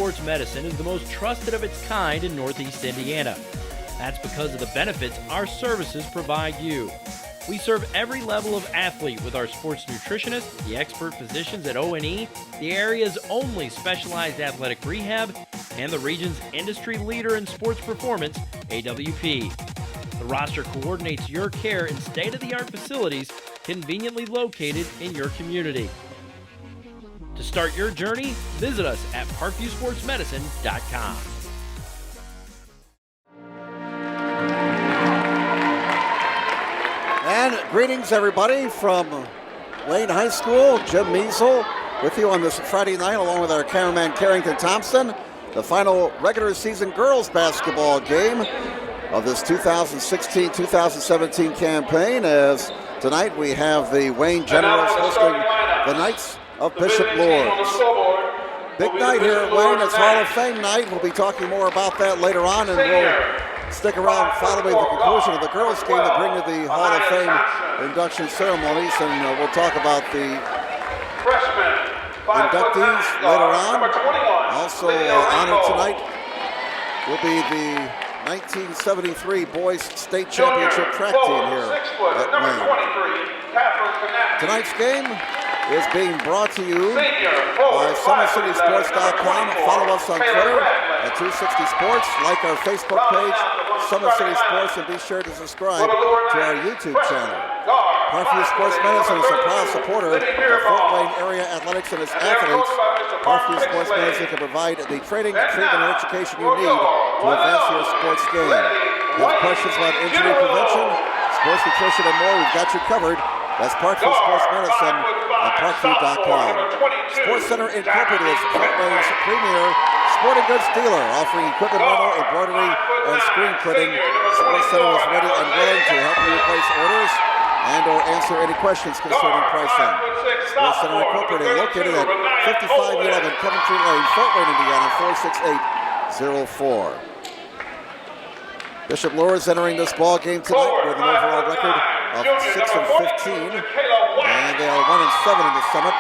Sports Medicine is the most trusted of its kind in Northeast Indiana. That's because of the benefits our services provide you. We serve every level of athlete with our sports nutritionists, the expert physicians at O&E, the area's only specialized athletic rehab, and the region's industry leader in sports performance, AWP. The roster coordinates your care in state-of-the-art facilities conveniently located in your community. To start your journey, visit us at parkviewsportsmedicine.com. And greetings, everybody, from Wayne High School. Jim Measle with you on this Friday night, along with our cameraman Carrington Thompson. The final regular season girls basketball game of this 2016-2017 campaign, as tonight we have the Wayne Generals hosting the Knights of Bishop Luers. Big night here at Wayne. It's Hall of Fame night. We'll be talking more about that later on, and we'll stick around following the conclusion of the girls' game to bring you the Hall of Fame induction ceremonies, and we'll talk about the inductees later on. Also honored tonight will be the 1973 Boys State Championship track team here at Wayne. Tonight's game is being brought to you by SummitCitySports.com. Follow us on Twitter at 260 Sports. Like our Facebook page, Summit City Sports, and be sure to subscribe to our YouTube channel. Parkview Sports Medicine is a proud supporter of Fort Wayne area athletics and its athletes. Parkview Sports Medicine can provide the training, treatment, and education you need to advance your sports game. Have questions about injury prevention, sports nutrition, and more? We've got you covered. That's Parkview Sports Medicine at parkview.com. Sports Center Incorporated is Fort Wayne's premier sporting goods dealer, offering equipment rental, embroidery, and screen printing. Sports Center is ready and willing to help you place orders and or answer any questions concerning pricing. Sports Center Incorporated, located at 5511 Coventry Lane, Fort Wayne, Indiana, 46804. Bishop Luers entering this ball game tonight with an overall record of 6-15, and they are 1-7 in the Summit.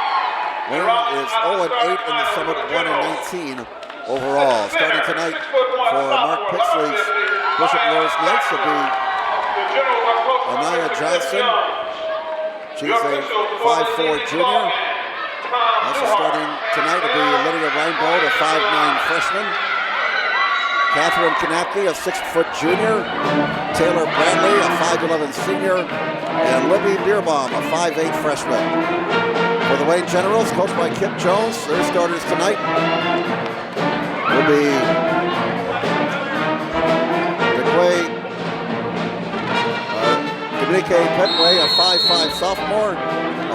Wayne is 0-8 in the Summit, 1-19 overall. Starting tonight for Mark Pixley's Bishop Luers Knights will be Anaya Johnson. She's a 5'4" junior. Also starting tonight will be Lydia Reinbold, a 5'9" freshman. Catherine Kanapke, a 6-foot junior. Taylor Bradley, a 5'11" senior. And Libby Bierbaum, a 5'8" freshman. For the Wayne Generals, coached by Kip Jones, their starters tonight will be Dominique Petway, a 5'5" sophomore,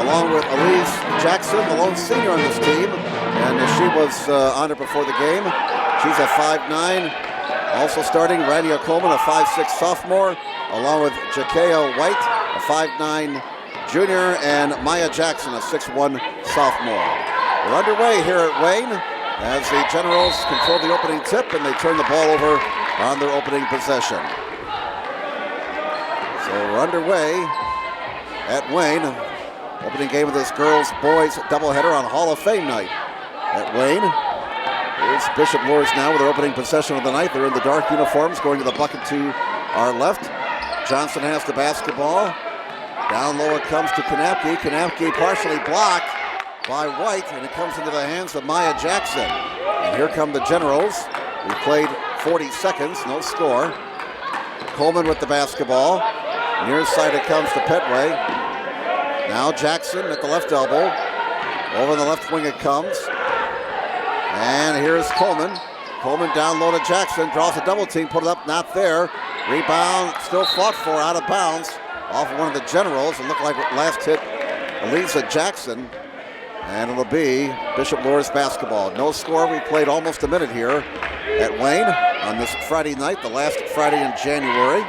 along with Elise Jackson, the lone senior on this team. And she was honored before the game. She's a 5'9". Also starting, Rania Coleman, a 5'6" sophomore, along with Jakea White, a 5'9" junior, and Maya Jackson, a 6'1" sophomore. We're underway here at Wayne as the Generals control the opening tip and they turn the ball over on their opening possession. So we're underway at Wayne. Opening game of this girls-boys doubleheader on Hall of Fame night at Wayne. Here's Bishop Luers now with their opening possession of the night. They're in the dark uniforms, going to the bucket to our left. Johnson has the basketball. Down low it comes to Kanapke. Kanapke partially blocked by White, and it comes into the hands of Maya Jackson. And here come the Generals. We played 40 seconds, no score. Coleman with the basketball. Near side it comes to Petway. Now Jackson at the left elbow. Over the left wing it comes. And here's Coleman. Coleman down low to Jackson. Draws a double team, put it up, not there. Rebound, still fought for, out of bounds. Off of one of the Generals. It looked like last hit Elisa Jackson. And it'll be Bishop Luers basketball. No score. We played almost a minute here at Wayne on this Friday night, the last Friday in January,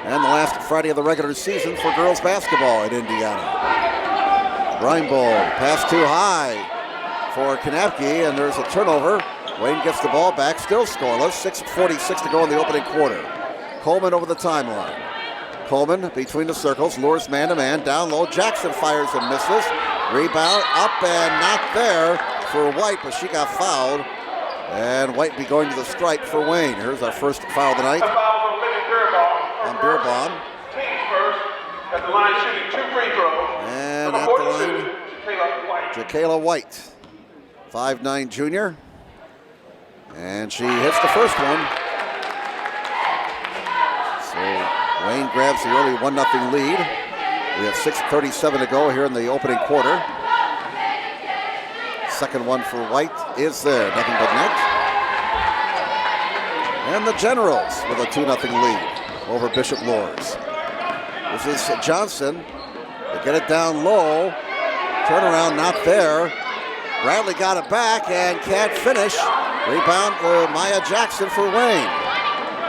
and the last Friday of the regular season for girls basketball in Indiana. Reinbold, pass too high for Kanapke, and there's a turnover. Wayne gets the ball back, still scoreless. 6:46 to go in the opening quarter. Coleman over the timeline. Coleman between the circles, Luers man-to-man, down low. Jackson fires and misses. Rebound up and not there for White, but she got fouled. And White be going to the stripe for Wayne. Here's our first foul of the night. On Beerbaum. Teams first at the line shooting 2 free throws. And at the line, Jacayla White, 5'9" junior. And she hits the first one. So Wayne grabs the early 1-0 lead. We have 6:37 to go here in the opening quarter. Second one for White is there, nothing but net. And the Generals with a 2-0 lead over Bishop Luers. This is Johnson. They get it down low. Turnaround not there. Bradley got it back and can't finish. Rebound Maya Jackson for Wayne.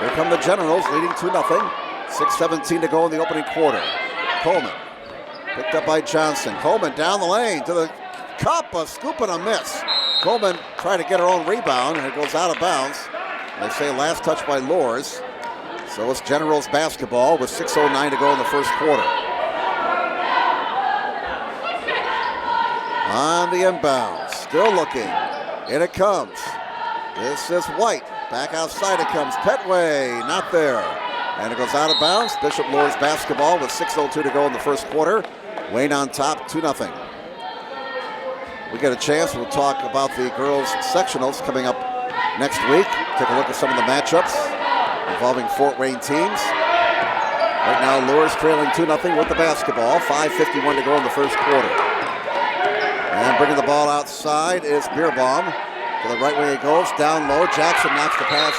Here come the Generals leading 2-0. 6:17 to go in the opening quarter. Coleman picked up by Johnson. Coleman down the lane to the cup, a scoop and a miss. Coleman tried to get her own rebound and it goes out of bounds. They say last touch by Luers. So it's Generals basketball with 6:09 to go in the first quarter. On the inbound, still looking. In it comes. This is White. Back outside it comes. Petway, not there. And it goes out of bounds. Bishop Luers basketball with 6:02 to go in the first quarter. Wayne on top, 2-0. We get a chance, we'll talk about the girls' sectionals coming up next week. Take a look at some of the matchups involving Fort Wayne teams. Right now, Luers trailing 2-0 with the basketball. 5:51 to go in the first quarter. And bringing the ball outside is Beerbaum. To the right wing it goes, down low. Jackson knocks the pass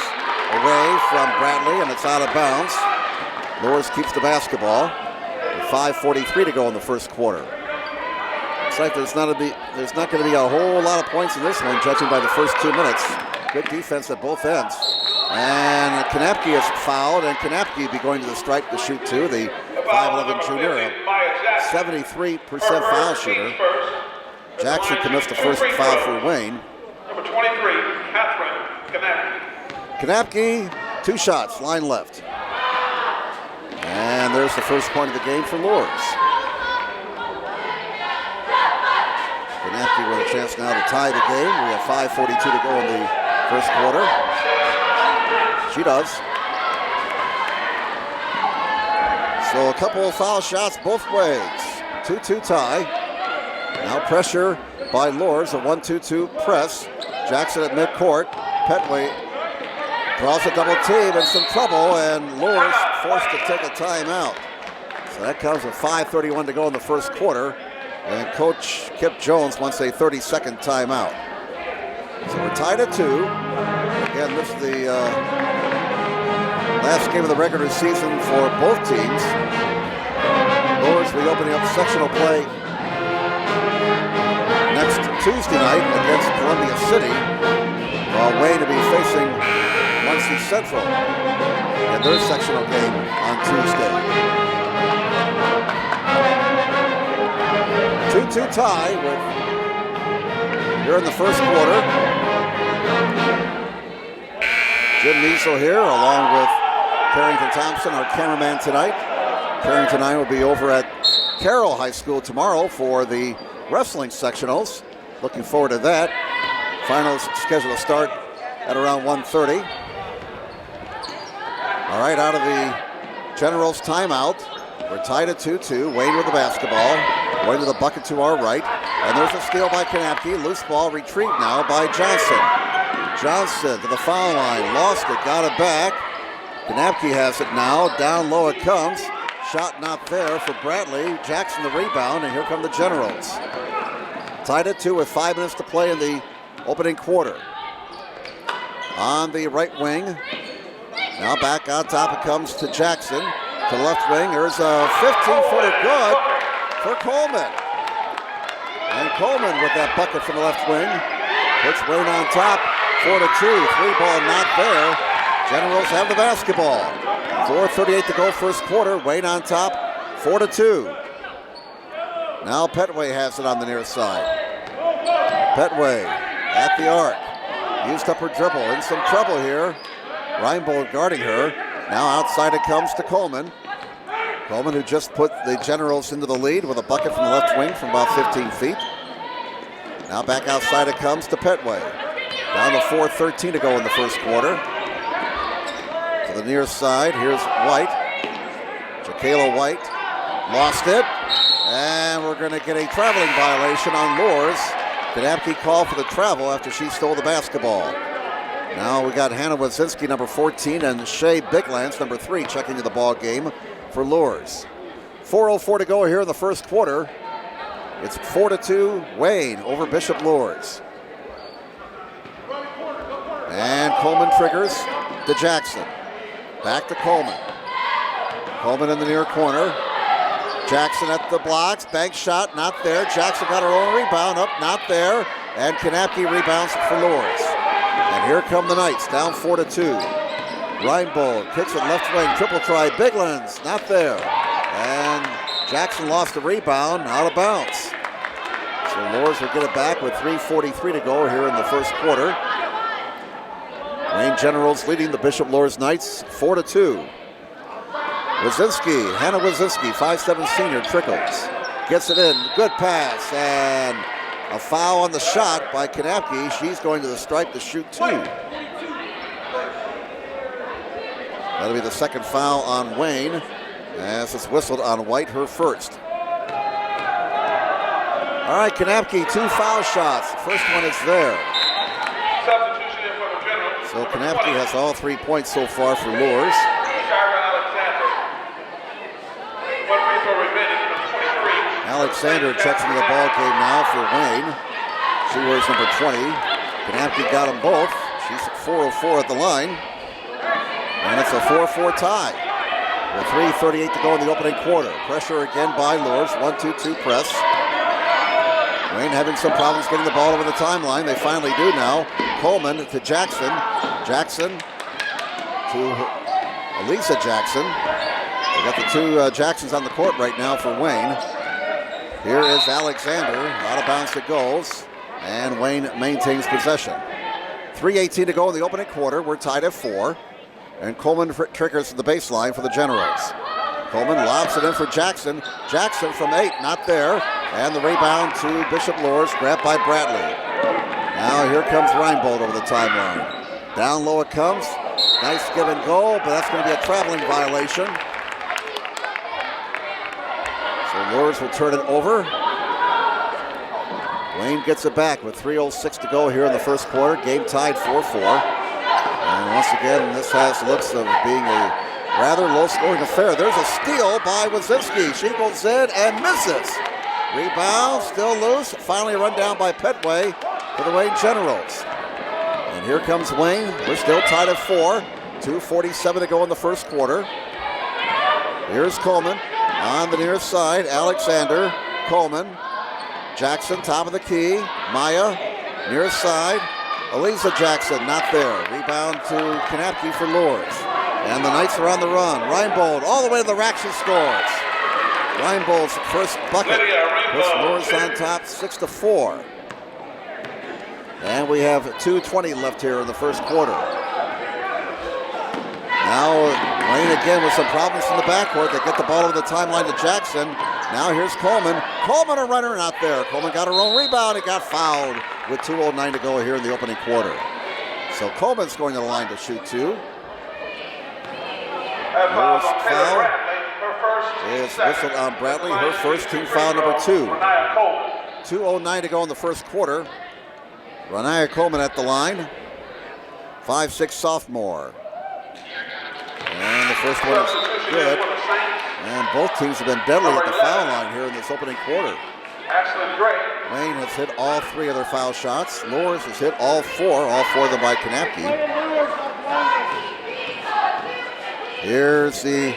away from Bradley, and it's out of bounds. Luers keeps the basketball. With 5:43 to go in the first quarter. Looks like there's not going to be a whole lot of points in this one, judging by the first 2 minutes. Good defense at both ends. And Kanapke is fouled, and Kanapke be going to the stripe to shoot two. The 5'11" junior, a 73% foul shooter. Jackson commits the first foul for Wayne. Number 23, Catherine Kanapke. Kanapke, 2 shots, line left. And there's the first point of the game for Luers. Kanapke with a chance now to tie the game. We have 5:42 to go in the first quarter. She does. So a couple of foul shots both ways. 2-2 tie. Now pressure by Luers, a 1-2-2 press. Jackson at midcourt. Petway draws a double team and some trouble, and Luers forced to take a timeout. So that comes with 5:31 to go in the first quarter, and Coach Kip Jones wants a 30-second timeout. So we're tied at 2. Again, this is the last game of the regular season for both teams. Luers will be opening up sectional play next Tuesday night against Columbia City, while Wayne will be facing Muncie Central in their sectional game on Tuesday. 2-2 tie with here in the first quarter. Jim Niesel here along with Carrington Thompson, our cameraman tonight. Carrington and I will be over at Carroll High School tomorrow for the wrestling sectionals. Looking forward to that. Finals scheduled to start at around 1:30. All right, out of the Generals timeout. We're tied at 2-2. Wayne with the basketball. Going to the bucket to our right. And there's a steal by Kanapke. Loose ball retrieved now by Johnson. Johnson to the foul line. Lost it. Got it back. Kanapke has it now. Down low it comes. Shot not there for Bradley. Jackson the rebound. And here come the Generals. Tied at 2 with 5 minutes to play in the opening quarter. On the right wing. Now back on top it comes to Jackson. To the left wing, there's a 15-footer good for Coleman. And Coleman with that bucket from the left wing. Puts Wayne on top, 4-2. 3-ball not there. Generals have the basketball. 4:38 to go first quarter. Wayne on top, 4-2. Now Petway has it on the near side. Petway at the arc. Used up her dribble. In some trouble here. Reinbold guarding her. Now outside it comes to Coleman. Coleman, who just put the Generals into the lead with a bucket from the left wing from about 15 feet. Now back outside it comes to Petway. Down to 4:13 to go in the first quarter. To the near side, here's White. Jacayla White lost it. And we're going to get a traveling violation on Luers. Kanapke called for the travel after she stole the basketball. Now we got Hannah Wazinski, number 14, and Shay Biglands, number 3, checking into the ball game for Luers. 4:04 to go here in the first quarter. It's 4-2 Wayne over Bishop Luers. And Coleman triggers to Jackson. Back to Coleman. Coleman in the near corner. Jackson at the blocks. Bank shot, not there. Jackson got her own rebound, up, not there. And Kanapke rebounds for Luers. And here come the Knights, down 4-2. Reinbold kicks it left wing, triple try. Biglands, not there. And Jackson lost the rebound, out of bounds. So Luers will get it back with 3:43 to go here in the first quarter. Wayne Generals leading the Bishop Luers Knights 4-2. Wazinski, Hannah Wazinski, 5'7" senior, trickles. Gets it in, good pass, and a foul on the shot by Kanapke. She's going to the stripe to shoot 2. That'll be the second foul on Wayne, as it's whistled on White, her first. All right, Kanapke, 2 foul shots. First one is there. So Kanapke has all 3 points so far for Luers. Alexander checks into the ball game now for Wayne. She wears number 20. Kanapke got them both. She's at 4:04 at the line. And it's a 4-4 tie. With 3:38 to go in the opening quarter. Pressure again by Luers. 1-2-2 press. Wayne having some problems getting the ball over the timeline. They finally do now. Coleman to Jackson. Jackson to Elisa Jackson. We got the 2 Jacksons on the court right now for Wayne. Here is Alexander. Out of bounds it goes. And Wayne maintains possession. 3:18 to go in the opening quarter. We're tied at 4. And Coleman triggers the baseline for the Generals. Coleman lobs it in for Jackson. Jackson from 8, not there. And the rebound to Bishop Luers, grabbed by Bradley. Now here comes Reinbold over the timeline. Down low it comes. Nice give and go, but that's going to be a traveling violation. So Luers will turn it over. Wayne gets it back with 3:06 to go here in the first quarter. Game tied 4-4. And once again, this has looks of being a rather low-scoring affair. There's a steal by Wazinski. She goes in and misses. Rebound, still loose. Finally run down by Petway for the Wayne Generals. And here comes Wayne. We're still tied at 4. 2:47 to go in the first quarter. Here's Coleman on the near side. Alexander, Coleman, Jackson, top of the key. Maya, near side. Elisa Jackson, not there. Rebound to Kanapke for Luers. And the Knights are on the run. Reinbold all the way to the rack, she scores. Reinbold's first bucket puts Luers on top 6-4. And we have 2:20 left here in the first quarter. Now Wayne again with some problems in the backcourt. They get the ball over the timeline to Jackson. Now here's Coleman. Coleman, a runner, not there. Coleman got her own rebound. He got fouled with 2:09 to go here in the opening quarter. So Coleman's going to the line to shoot 2. First foul is whistled on Bradley. Her first, team foul number 2. 2:09 to go in the first quarter. Renaya Coleman at the line. 5'6" sophomore. And the first one is good. And both teams have been deadly at the foul line here in this opening quarter. Wayne has hit all 3 of their foul shots. Luers has hit all 4 of them by Kanapke. Here's the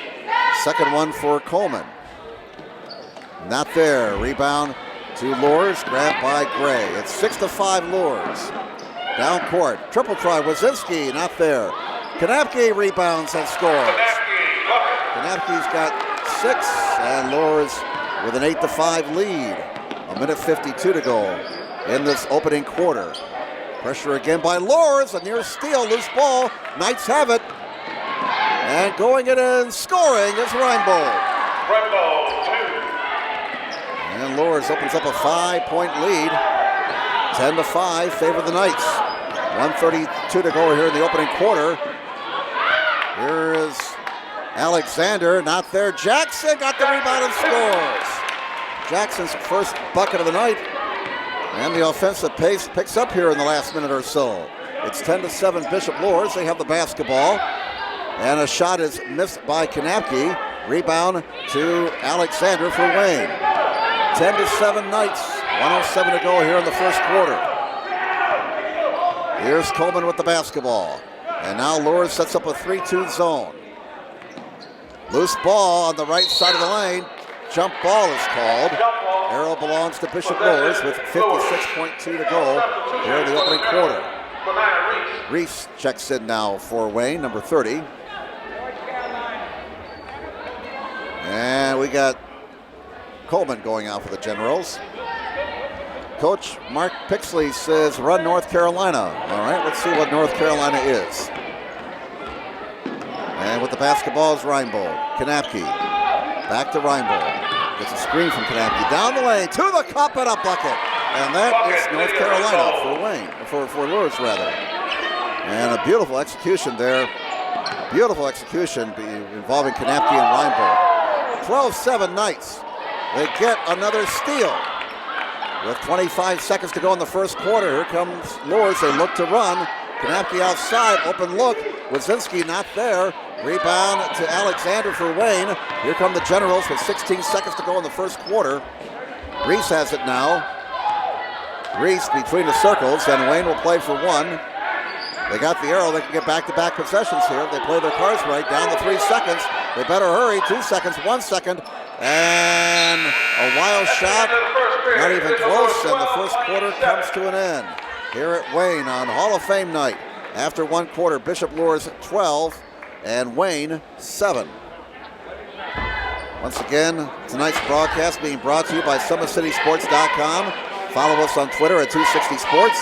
second one for Coleman. Not there. Rebound to Luers, grabbed by Gray. It's 6-5 Luers. Down court. Triple try. Wazinski, not there. Kanapke rebounds and scores. Kanapke's got 6, and Luers with an 8-5 lead. 1:52 to go in this opening quarter. Pressure again by Luers, a near steal, loose ball. Knights have it. And going in and scoring is Reinbold. And Luers opens up a 5-point lead. 10-5 favor the Knights. 1:32 to go here in the opening quarter. Here is Alexander, not there. Jackson got the rebound and scores. Jackson's first bucket of the night. And the offensive pace picks up here in the last minute or so. It's 10-7 Bishop Luers. They have the basketball. And a shot is missed by Kanapke. Rebound to Alexander for Wayne. 10-7 Knights. 1:07 to go here in the first quarter. Here's Coleman with the basketball. And now Luers sets up a 3-2 zone. Loose ball on the right side of the lane. Jump ball is called. Arrow belongs to Bishop Luers with 56.2 to go here in the opening quarter. Reese checks in now for Wayne, number 30. And we got Coleman going out for the Generals. Coach Mark Pixley says run North Carolina. All right, let's see what North Carolina is. And with the basketball is Reinbold. Kanapke. Back to Reinbold. Gets a screen from Kanapke. Down the lane to the cup and a bucket. And that is North Carolina for Wayne. For Luers, rather. And a beautiful execution there. Beautiful execution involving Kanapke and Reinbold. 12-7 Knights. They get another steal. With 25 seconds to go in the first quarter, here comes Luers. They look to run. Kanapke outside, open look. Wazinski not there. Rebound to Alexander for Wayne. Here come the Generals with 16 seconds to go in the first quarter. Reese has it now. Reese between the circles, and Wayne will play for one. They got the arrow. They can get back-to-back possessions here. If they play their cards right, down to 3 seconds. They better hurry. 2 seconds, 1 second. And a wild shot. Not even close, and the first quarter comes to an end. Here at Wayne on Hall of Fame night. After one quarter, Bishop Luers 12 and Wayne 7. Once again, tonight's broadcast being brought to you by SummitCitySports.com. Follow us on Twitter at 260sports.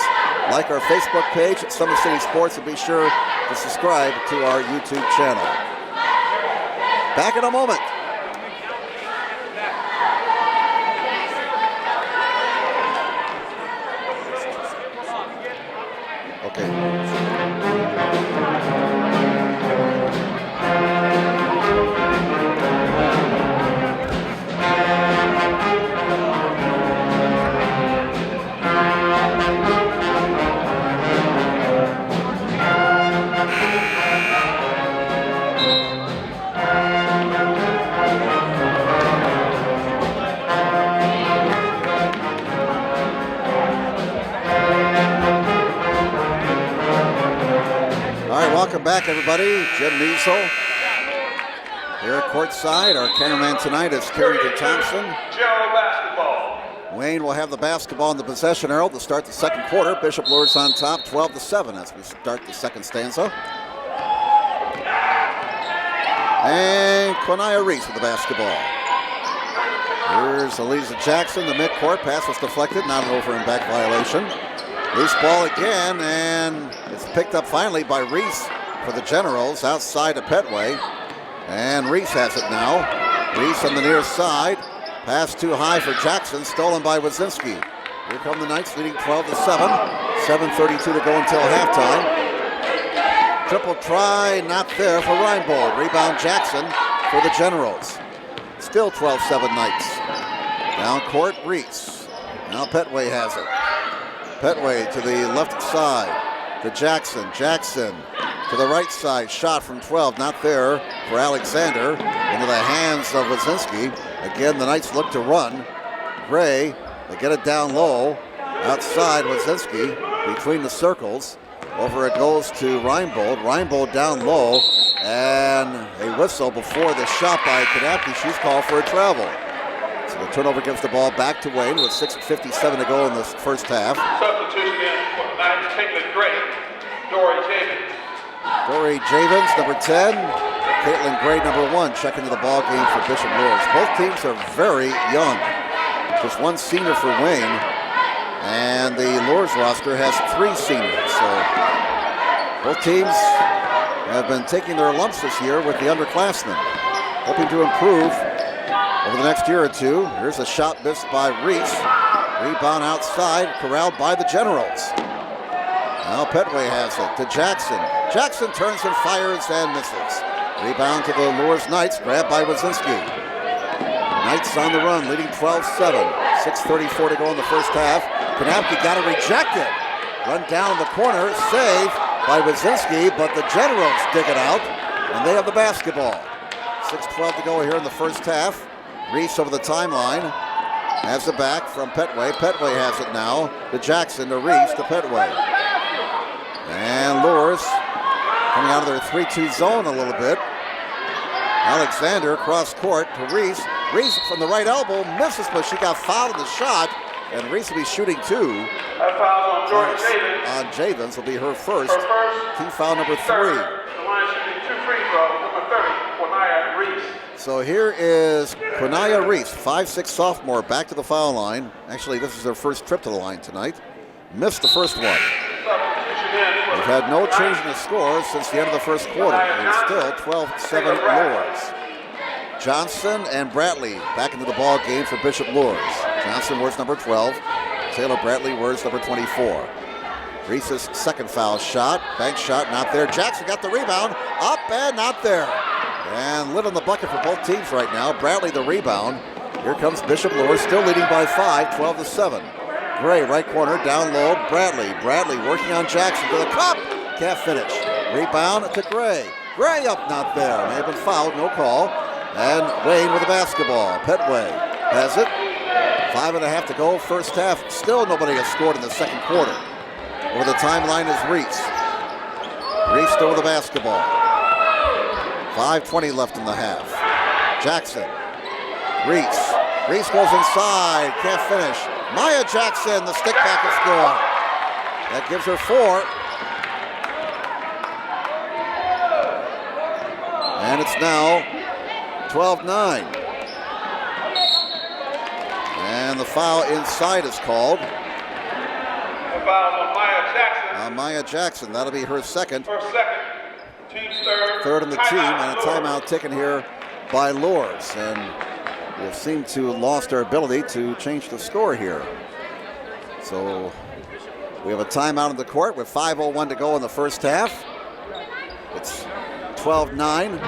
Like our Facebook page at Summit City Sports, and be sure to subscribe to our YouTube channel. Back in a moment. Okay. Welcome back, everybody. Jim Measle here courtside. Our cameraman tonight is Carrington Thompson. General basketball. Wayne will have the basketball in the possession arrow to start the second quarter. Bishop Luers on top, 12-7 as we start the second stanza. And Quinaya Reese with the basketball. Here's Eliza Jackson, the midcourt. Pass was deflected, not an over and back violation. Loose ball again, and it's picked up finally by Reese for the Generals outside of Petway. And Reese has it now. Reese on the near side. Pass too high for Jackson, stolen by Wazinski. Here come the Knights leading 12-7. 7:32 to go until halftime. Triple try, not there for Reinbold. Rebound Jackson for the Generals. Still 12-7 Knights. Down court, Reese. Now Petway has it. Petway to the left side to Jackson. Jackson to the right side. Shot from 12, not there for Alexander. Into the hands of Wazinski. Again, the Knights look to run. Gray, they get it down low. Outside Wazinski between the circles. Over it goes to Reinbold. Reinbold down low. And a whistle before the shot by Kanapke. She's called for a travel. So the turnover gives the ball back to Wayne with 6:57 to go in the first half. Substitution in for the Knights, Caitlin Gray, Dory Javins. Dory Javins, number 10. Caitlin Gray, number 1, checking into the ball game for Bishop Luers. Both teams are very young. Just one senior for Wayne. And the Luers roster has 3 seniors. So both teams have been taking their lumps this year with the underclassmen, hoping to improve over the next year or two. Here's a shot missed by Reese. Rebound outside, corralled by the Generals. Now Petway has it to Jackson. Jackson turns and fires and misses. Rebound to the Luers Knights, grabbed by Wazinski. Knights on the run, leading 12-7. 6:34 to go in the first half. Kanapke got to reject it. Run down in the corner, save by Wazinski, but the Generals dig it out, and they have the basketball. 6:12 to go here in the first half. Reese over the timeline. Has it back from Petway. Petway has it now to Jackson, to Reese, to Petway. And Luers coming out of their 3-2 zone a little bit. Alexander cross court to Reese. Reese from the right elbow misses, but she got fouled in the shot. And Reese will be shooting 2. That foul on Jordan Javins. On Javins will be her first. Team foul number 3. The line shooting 2 free throws. Number 30, Quinaya Reese. So here is Quinaya Reese, 5'6" sophomore, back to the foul line. Actually, this is her first trip to the line tonight. Missed the first one. We've had no change in the score since the end of the first quarter. It's still 12-7 Luers. Johnson and Bradley back into the ball game for Bishop Luers. Johnson wears number 12. Taylor Bradley wears number 24. Reese's second foul shot. Bank shot, not there. Jackson got the rebound. Up and not there. And lit on the bucket for both teams right now. Bradley the rebound. Here comes Bishop Luers, still leading by 5, 12-7. Gray, right corner, down low, Bradley. Bradley working on Jackson to the cup. Can't finish. Rebound to Gray. Gray up, not there. May have been fouled, no call. And Wayne with the basketball. Petway has it. 5.5 to go, first half. Still nobody has scored in the second quarter. Over the timeline is Reese. Reese still with the basketball. 5:20 left in the half. Jackson. Reese. Reese goes inside. Can't finish. Maya Jackson, the stick back and score. That gives her 4. And it's now 12-9. And the foul inside is called. The foul on Maya Jackson. Maya Jackson, that'll be her second. Her second. Team's third. Third on the team, and a timeout taken here by Luers. And we seem to have lost our ability to change the score here. So we have a timeout on the court with 5:01 to go in the first half. It's 12-9.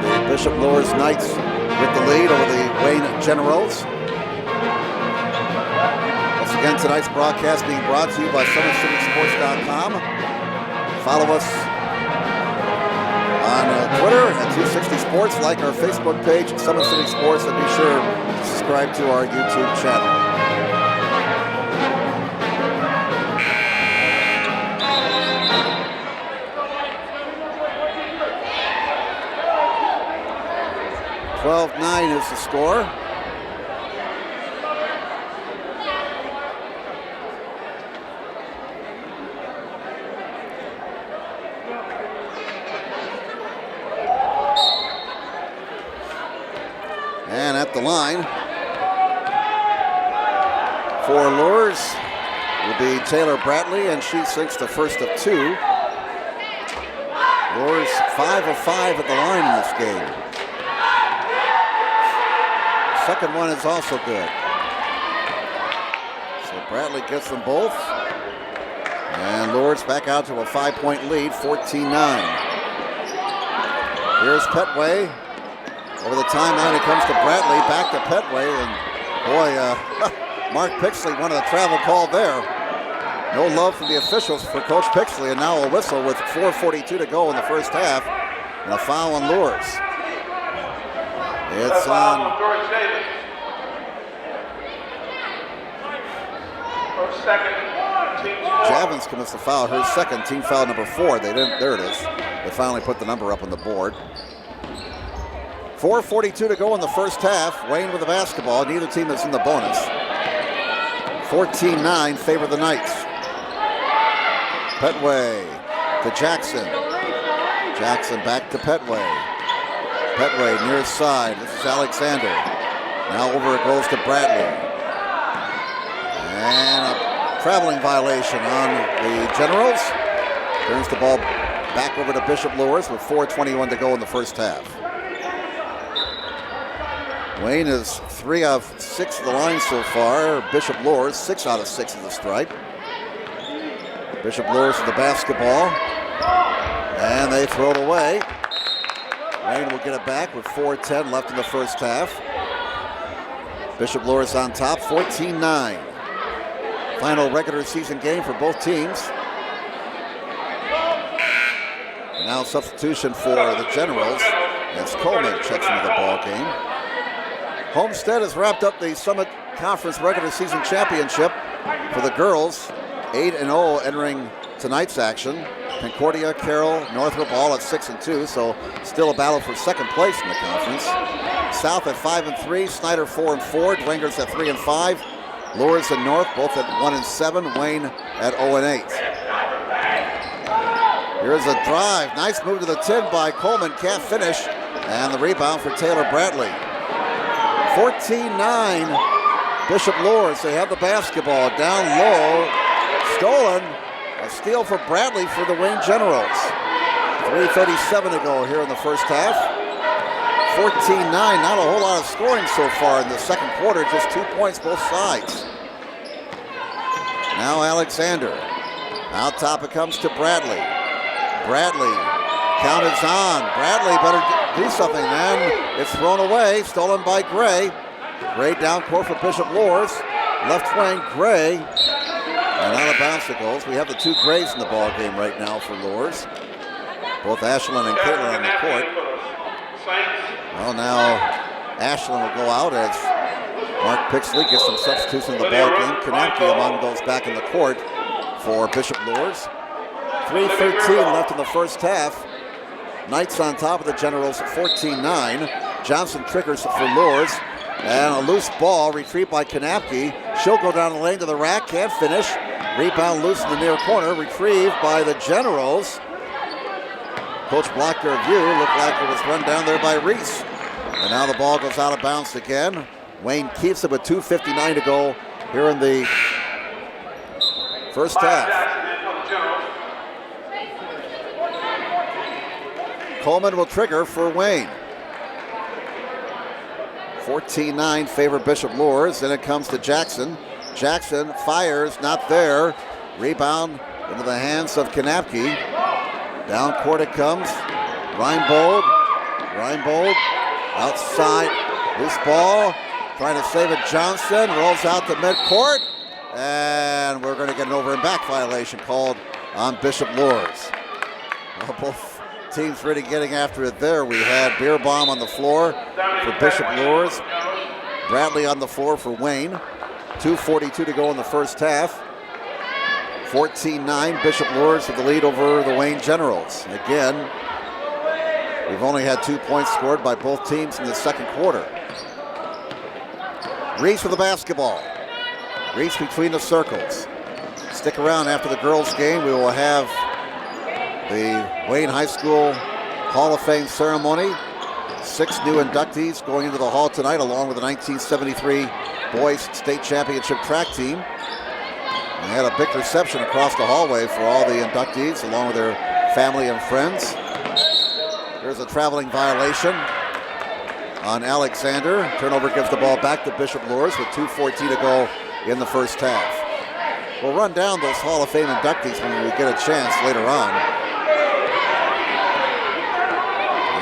The Bishop Luers Knights with the lead over the Wayne Generals. Once again, tonight's broadcast being brought to you by SummitCitySports.com. Follow us on Twitter at 260 Sports, like our Facebook page, Summit City Sports, and be sure to subscribe to our YouTube channel. (12-9) is the score. And at the line for Luers will be Taylor Bradley, and she sinks the first of 2. Luers 5 of 5 at the line in this game. Second one is also good. So Bradley gets them both. And Luers back out to a 5-point lead, 14-9. Here's Petway. Over the timeline, it comes to Bradley, back to Petway, and boy, Mark Pixley wanted a travel call there. No love from the officials for Coach Pixley, and now a whistle with 4:42 to go in the first half, and a foul on Luers. It's on Jordan Javins. Her second. Javins commits the foul, her second, team foul number 4. They didn't. There it is. They finally put the number up on the board. 4:42 to go in the first half. Wayne with the basketball. Neither team is in the bonus. 14-9 favor the Knights. Petway to Jackson. Jackson back to Petway. Petway near his side. This is Alexander. Now over it goes to Bradley. And a traveling violation on the Generals. Turns the ball back over to Bishop Luers with 4:21 to go in the first half. Wayne is 3 of 6 of the line so far. Bishop Luers 6 out of 6 of the stripe. Bishop Luers with the basketball. And they throw it away. Wayne will get it back with 4:10 left in the first half. Bishop Luers on top, 14-9. Final regular season game for both teams. And now substitution for the Generals as Coleman checks into the ball game. Homestead has wrapped up the Summit Conference regular season championship for the girls. 8-0 entering tonight's action. Concordia, Carroll, Northrop all at 6-2, so still a battle for second place in the conference. South at 5-3, Snyder 4-4, Dwangers at 3-5, Luers and North both at 1-7, Wayne at 0-8. Here's a drive, nice move to the tin by Coleman, can't finish, and the rebound for Taylor Bradley. 14-9, Bishop Luers, they have the basketball down low, stolen. A steal for Bradley for the Wayne Generals. 3:37 to go here in the first half. 14-9, not a whole lot of scoring so far in the second quarter, just 2 points both sides. Now Alexander. Out top it comes to Bradley. Bradley, count is on. Bradley better do something then. It's thrown away, stolen by Gray. Gray down court for Bishop Luers. Left wing, Gray. And out of bounds it goes. We have the two Grays in the ball game right now for Luers. Both Ashlyn and Caitlin on the court. Well, now Ashlyn will go out as Mark Pixley gets some substitution in the ball game. Kanapke among those back in the court for Bishop Luers. 3:13 left in the first half. Knights on top of the Generals at 14-9. Johnson triggers for Luers. And a loose ball, retrieved by Kanapke. She'll go down the lane to the rack, can't finish. Rebound loose in the near corner, retrieved by the Generals. Coach blocked their view, looked like it was run down there by Reese. And now the ball goes out of bounds again. Wayne keeps it with 2:59 to go here in the first half. Coleman will trigger for Wayne. 14-9 favor Bishop Luers. Then it comes to Jackson. Jackson fires, not there. Rebound into the hands of Kanapke. Down court it comes. Reinbold. Reinbold outside. Loose ball. Trying to save it. Johnson rolls out to midcourt. And we're going to get an over and back violation called on Bishop Luers. Well, both teams really getting after it there. We had Beerbaum on the floor for Bishop Luers. Bradley on the floor for Wayne. 2:42 to go in the first half. 14-9, Bishop Luers with the lead over the Wayne Generals. Again, we've only had 2 points scored by both teams in the second quarter. Reese with the basketball. Reese between the circles. Stick around after the girls' game. We will have the Wayne High School Hall of Fame ceremony. 6 new inductees going into the hall tonight, along with the 1973 Boys State Championship track team. We had a big reception across the hallway for all the inductees, along with their family and friends. There's a traveling violation on Alexander. Turnover gives the ball back to Bishop Luers with 2:14 to go in the first half. We'll run down those Hall of Fame inductees when we get a chance later on.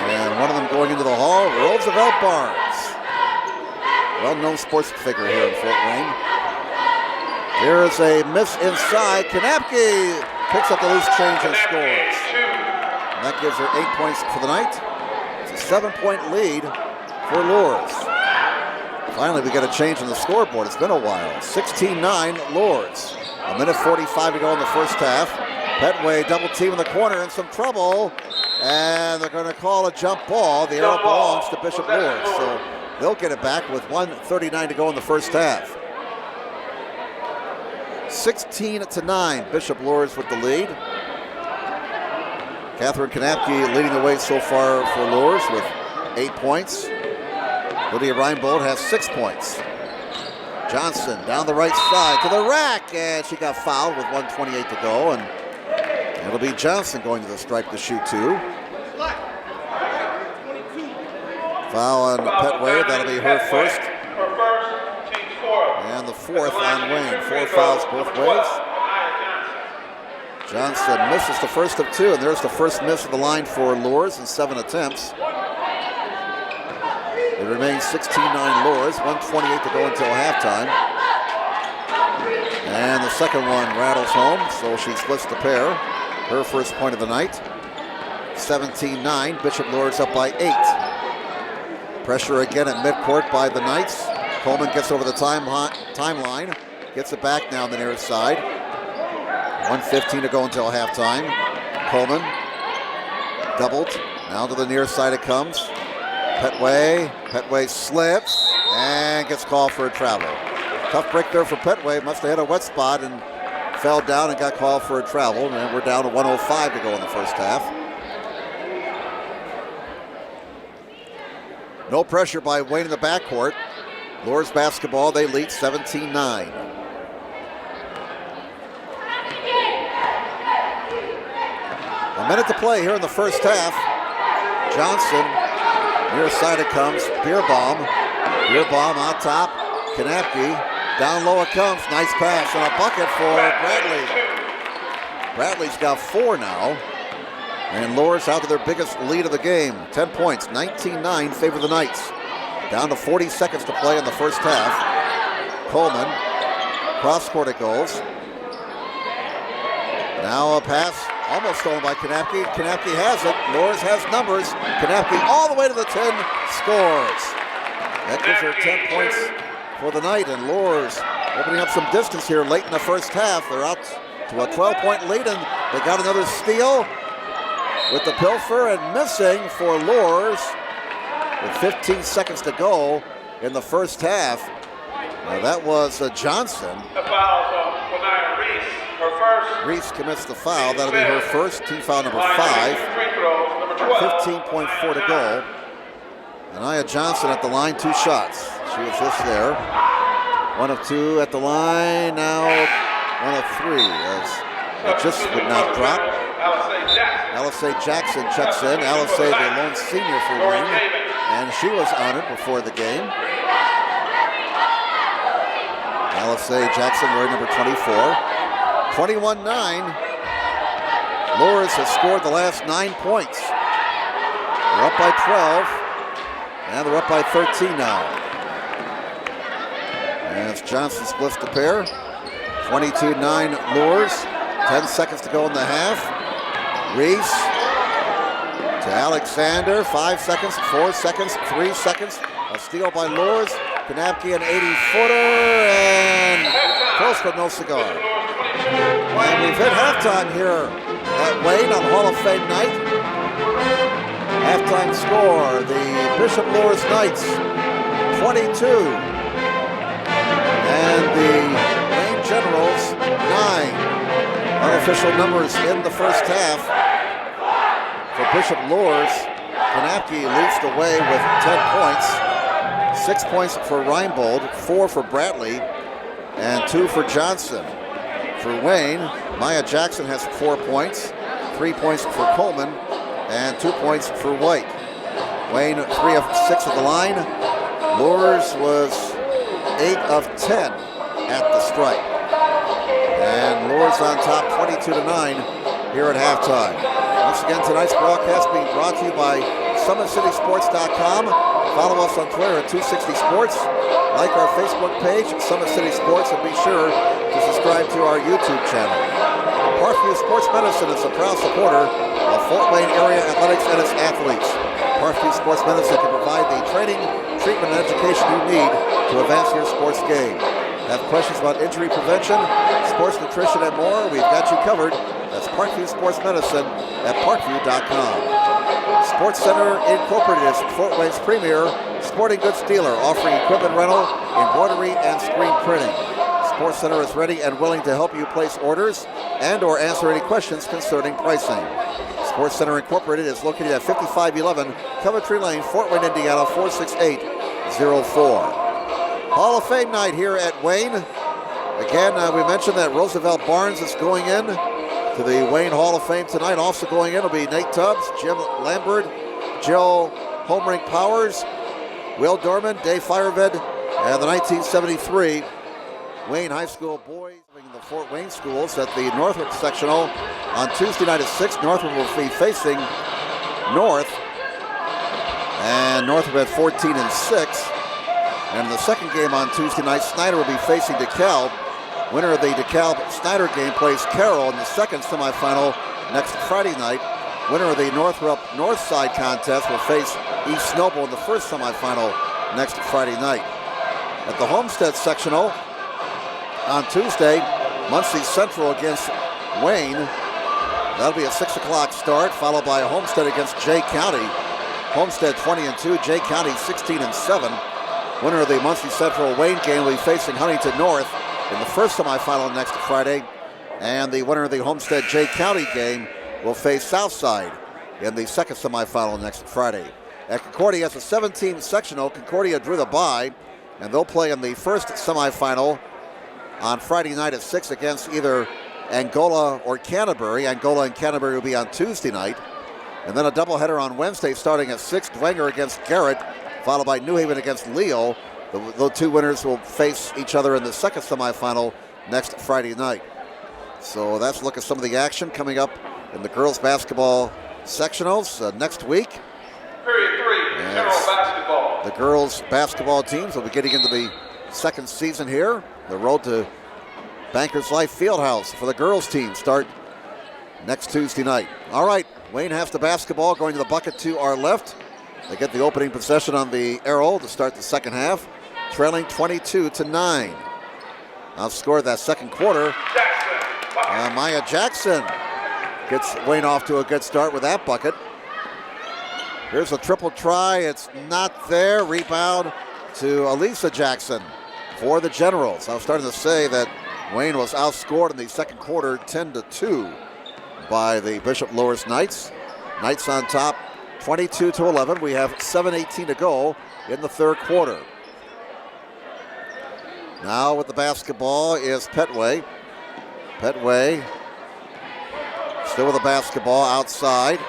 And one of them going into the hall, Roosevelt Barnes. Well-known sports figure here in Fort Wayne. Here is a miss inside. Kanapke picks up the loose change and scores. And that gives her 8 points for the night. It's a 7-point lead for Luers. Finally, we get a change on the scoreboard. It's been a while. 16-9 Luers. 1:45 to go in the first half. Petway double team in the corner, in some trouble. And they're going to call a jump ball. The arrow belongs to Bishop Luers. So they'll get it back with 1:39 to go in the first half. 16-9, Bishop Luers with the lead. Catherine Kanapke leading the way so far for Luers with 8 points. Lydia Reinbold has 6 points. Johnson down the right side to the rack, and she got fouled with 1:28 to go, and it'll be Johnson going to the stripe to shoot 2. Foul on Petway, that'll be her first. And the 4th on Wayne. 4 fouls both ways. Johnson misses the first of two, and there's the first miss of the line for Luers in 7 attempts. It remains 16-9 Luers, 1:28 to go until halftime. And the second one rattles home, so she splits the pair. Her first point of the night. 17-9, Bishop Luers up by 8. Pressure again at midcourt by the Knights. Coleman gets over the timeline, gets it back now on the near side. 1:15 to go until halftime. Coleman doubled, now to the near side it comes. Petway slips and gets called for a travel. Tough break there for Petway, must have hit a wet spot and fell down and got called for a travel, and we're down to 1:05 to go in the first half. No pressure by Wayne in the backcourt. Luers basketball, they lead 17-9. A minute to play here in the first half. Johnson, near side it comes, Beerbaum on top, Kanapke, down low it comes, nice pass and a bucket for Bradley. Bradley's got 4 now, and Luers out to their biggest lead of the game, 10 points, 19-9 favor the Knights. Down to 40 seconds to play in the first half. Coleman, cross court it goes. Now a pass, almost stolen by Kanapke. Kanapke has it, Luers has numbers. Kanapke all the way to the 10, scores. That gives her 10 points for the night, and Luers opening up some distance here late in the first half. They're out to a 12-point lead, and they got another steal with the pilfer, and missing for Luers with 15 seconds to go in the first half. Now that was Johnson. The foul for Naya Reese, her first. Reese commits the foul. That'll be her first, team foul number 5. 15.4 to go. Anaya Johnson at the line, 2 shots. She was just there. 1 of 2 at the line, now 1 of 3. As it just would not drop. IHSAA Jackson checks in. IHSAA, the lone senior for Wayne, and she was honored before the game. IHSAA Jackson wearing number 24. 21-9. Luers has scored the last 9 points. They're up by 12, and they're up by 13 now. As Johnson splits the pair. 22-9 Luers. 10 seconds to go in the half. Reese to Alexander, 5 seconds, 4 seconds, 3 seconds. A steal by Luers. Kanapke an 80-footer, and close but no cigar. And we've hit halftime here at Wayne on Hall of Fame night. Halftime score, the Bishop Luers Knights, 22. And the Wayne Generals, 9. Unofficial numbers in the first half. For Bishop Luers, Kanapke leads the way with 10 points. 6 points for Reinbold, 4 for Bradley, and 2 for Johnson. For Wayne, Maya Jackson has 4 points, 3 points for Coleman, and 2 points for White. Wayne 3 of 6 at the line. Luers was 8 of 10 at the stripe. And Luers on top 22-9 here at halftime. Once again, tonight's broadcast being brought to you by SummitCitySports.com. Follow us on Twitter at 260 Sports. Like our Facebook page, Summit City Sports, and be sure to subscribe to our YouTube channel. Parkview Sports Medicine is a proud supporter of Fort Wayne area athletics and its athletes. Parkview Sports Medicine can provide the training, treatment, and education you need to advance your sports game. Have questions about injury prevention, sports nutrition, and more? We've got you covered. That's Parkview Sports Medicine at parkview.com. Sports Center Incorporated is Fort Wayne's premier sporting goods dealer, offering equipment rental, embroidery, and screen printing. Sports Center is ready and willing to help you place orders and or answer any questions concerning pricing. Sports Center Incorporated is located at 5511 Coventry Lane, Fort Wayne, Indiana, 46804. Hall of Fame night here at Wayne. Again, we mentioned that Roosevelt Barnes is going in to the Wayne Hall of Fame tonight. Also going in will be Nate Tubbs, Jim Lambert, Joe Homerink Powers, Will Dorman, Dave Fireved, and the 1973 Wayne High School boys in the Fort Wayne schools at the Northwood sectional on Tuesday night at 6. Northwood will be facing North, and Northwood at 14-6. And in the second game on Tuesday night, Snyder will be facing DeKalb. Winner of the DeKalb-Snyder game plays Carroll in the second semifinal next Friday night. Winner of the Northrop Northside contest will face East Noble in the first semifinal next Friday night. At the Homestead sectional on Tuesday, Muncie Central against Wayne. That'll be a 6 o'clock start, followed by Homestead against Jay County. Homestead 20-2, Jay County 16-7. Winner of the Muncie Central Wayne game will be facing Huntington North in the first semifinal next Friday. And the winner of the Homestead Jay County game will face Southside in the second semifinal next Friday. At Concordia, it's a 17 sectional. Concordia drew the bye, and they'll play in the first semifinal on Friday night at 6 against either Angola or Canterbury. Angola and Canterbury will be on Tuesday night. And then a doubleheader on Wednesday starting at 6, Dwenger against Garrett, followed by New Haven against Leo. The two winners will face each other in the second semifinal next Friday night. So that's a look at some of the action coming up in the girls basketball sectionals next week. Period 3, general basketball. The girls basketball teams will be getting into the second season here. The road to Bankers Life Fieldhouse for the girls team start next Tuesday night. All right, Wayne has the basketball going to the bucket to our left. They get the opening possession on the arrow to start the second half, trailing 22-9. Outscored that second quarter. Maya Jackson gets Wayne off to a good start with that bucket. Here's a triple try. It's not there. Rebound to Elisa Jackson for the Generals. I was starting to say that Wayne was outscored in the second quarter 10-2 by the Bishop Luers Knights. Knights on top 22-11. We have 7:18 to go in the third quarter. Now with the basketball is Petway. Petway still with the basketball outside.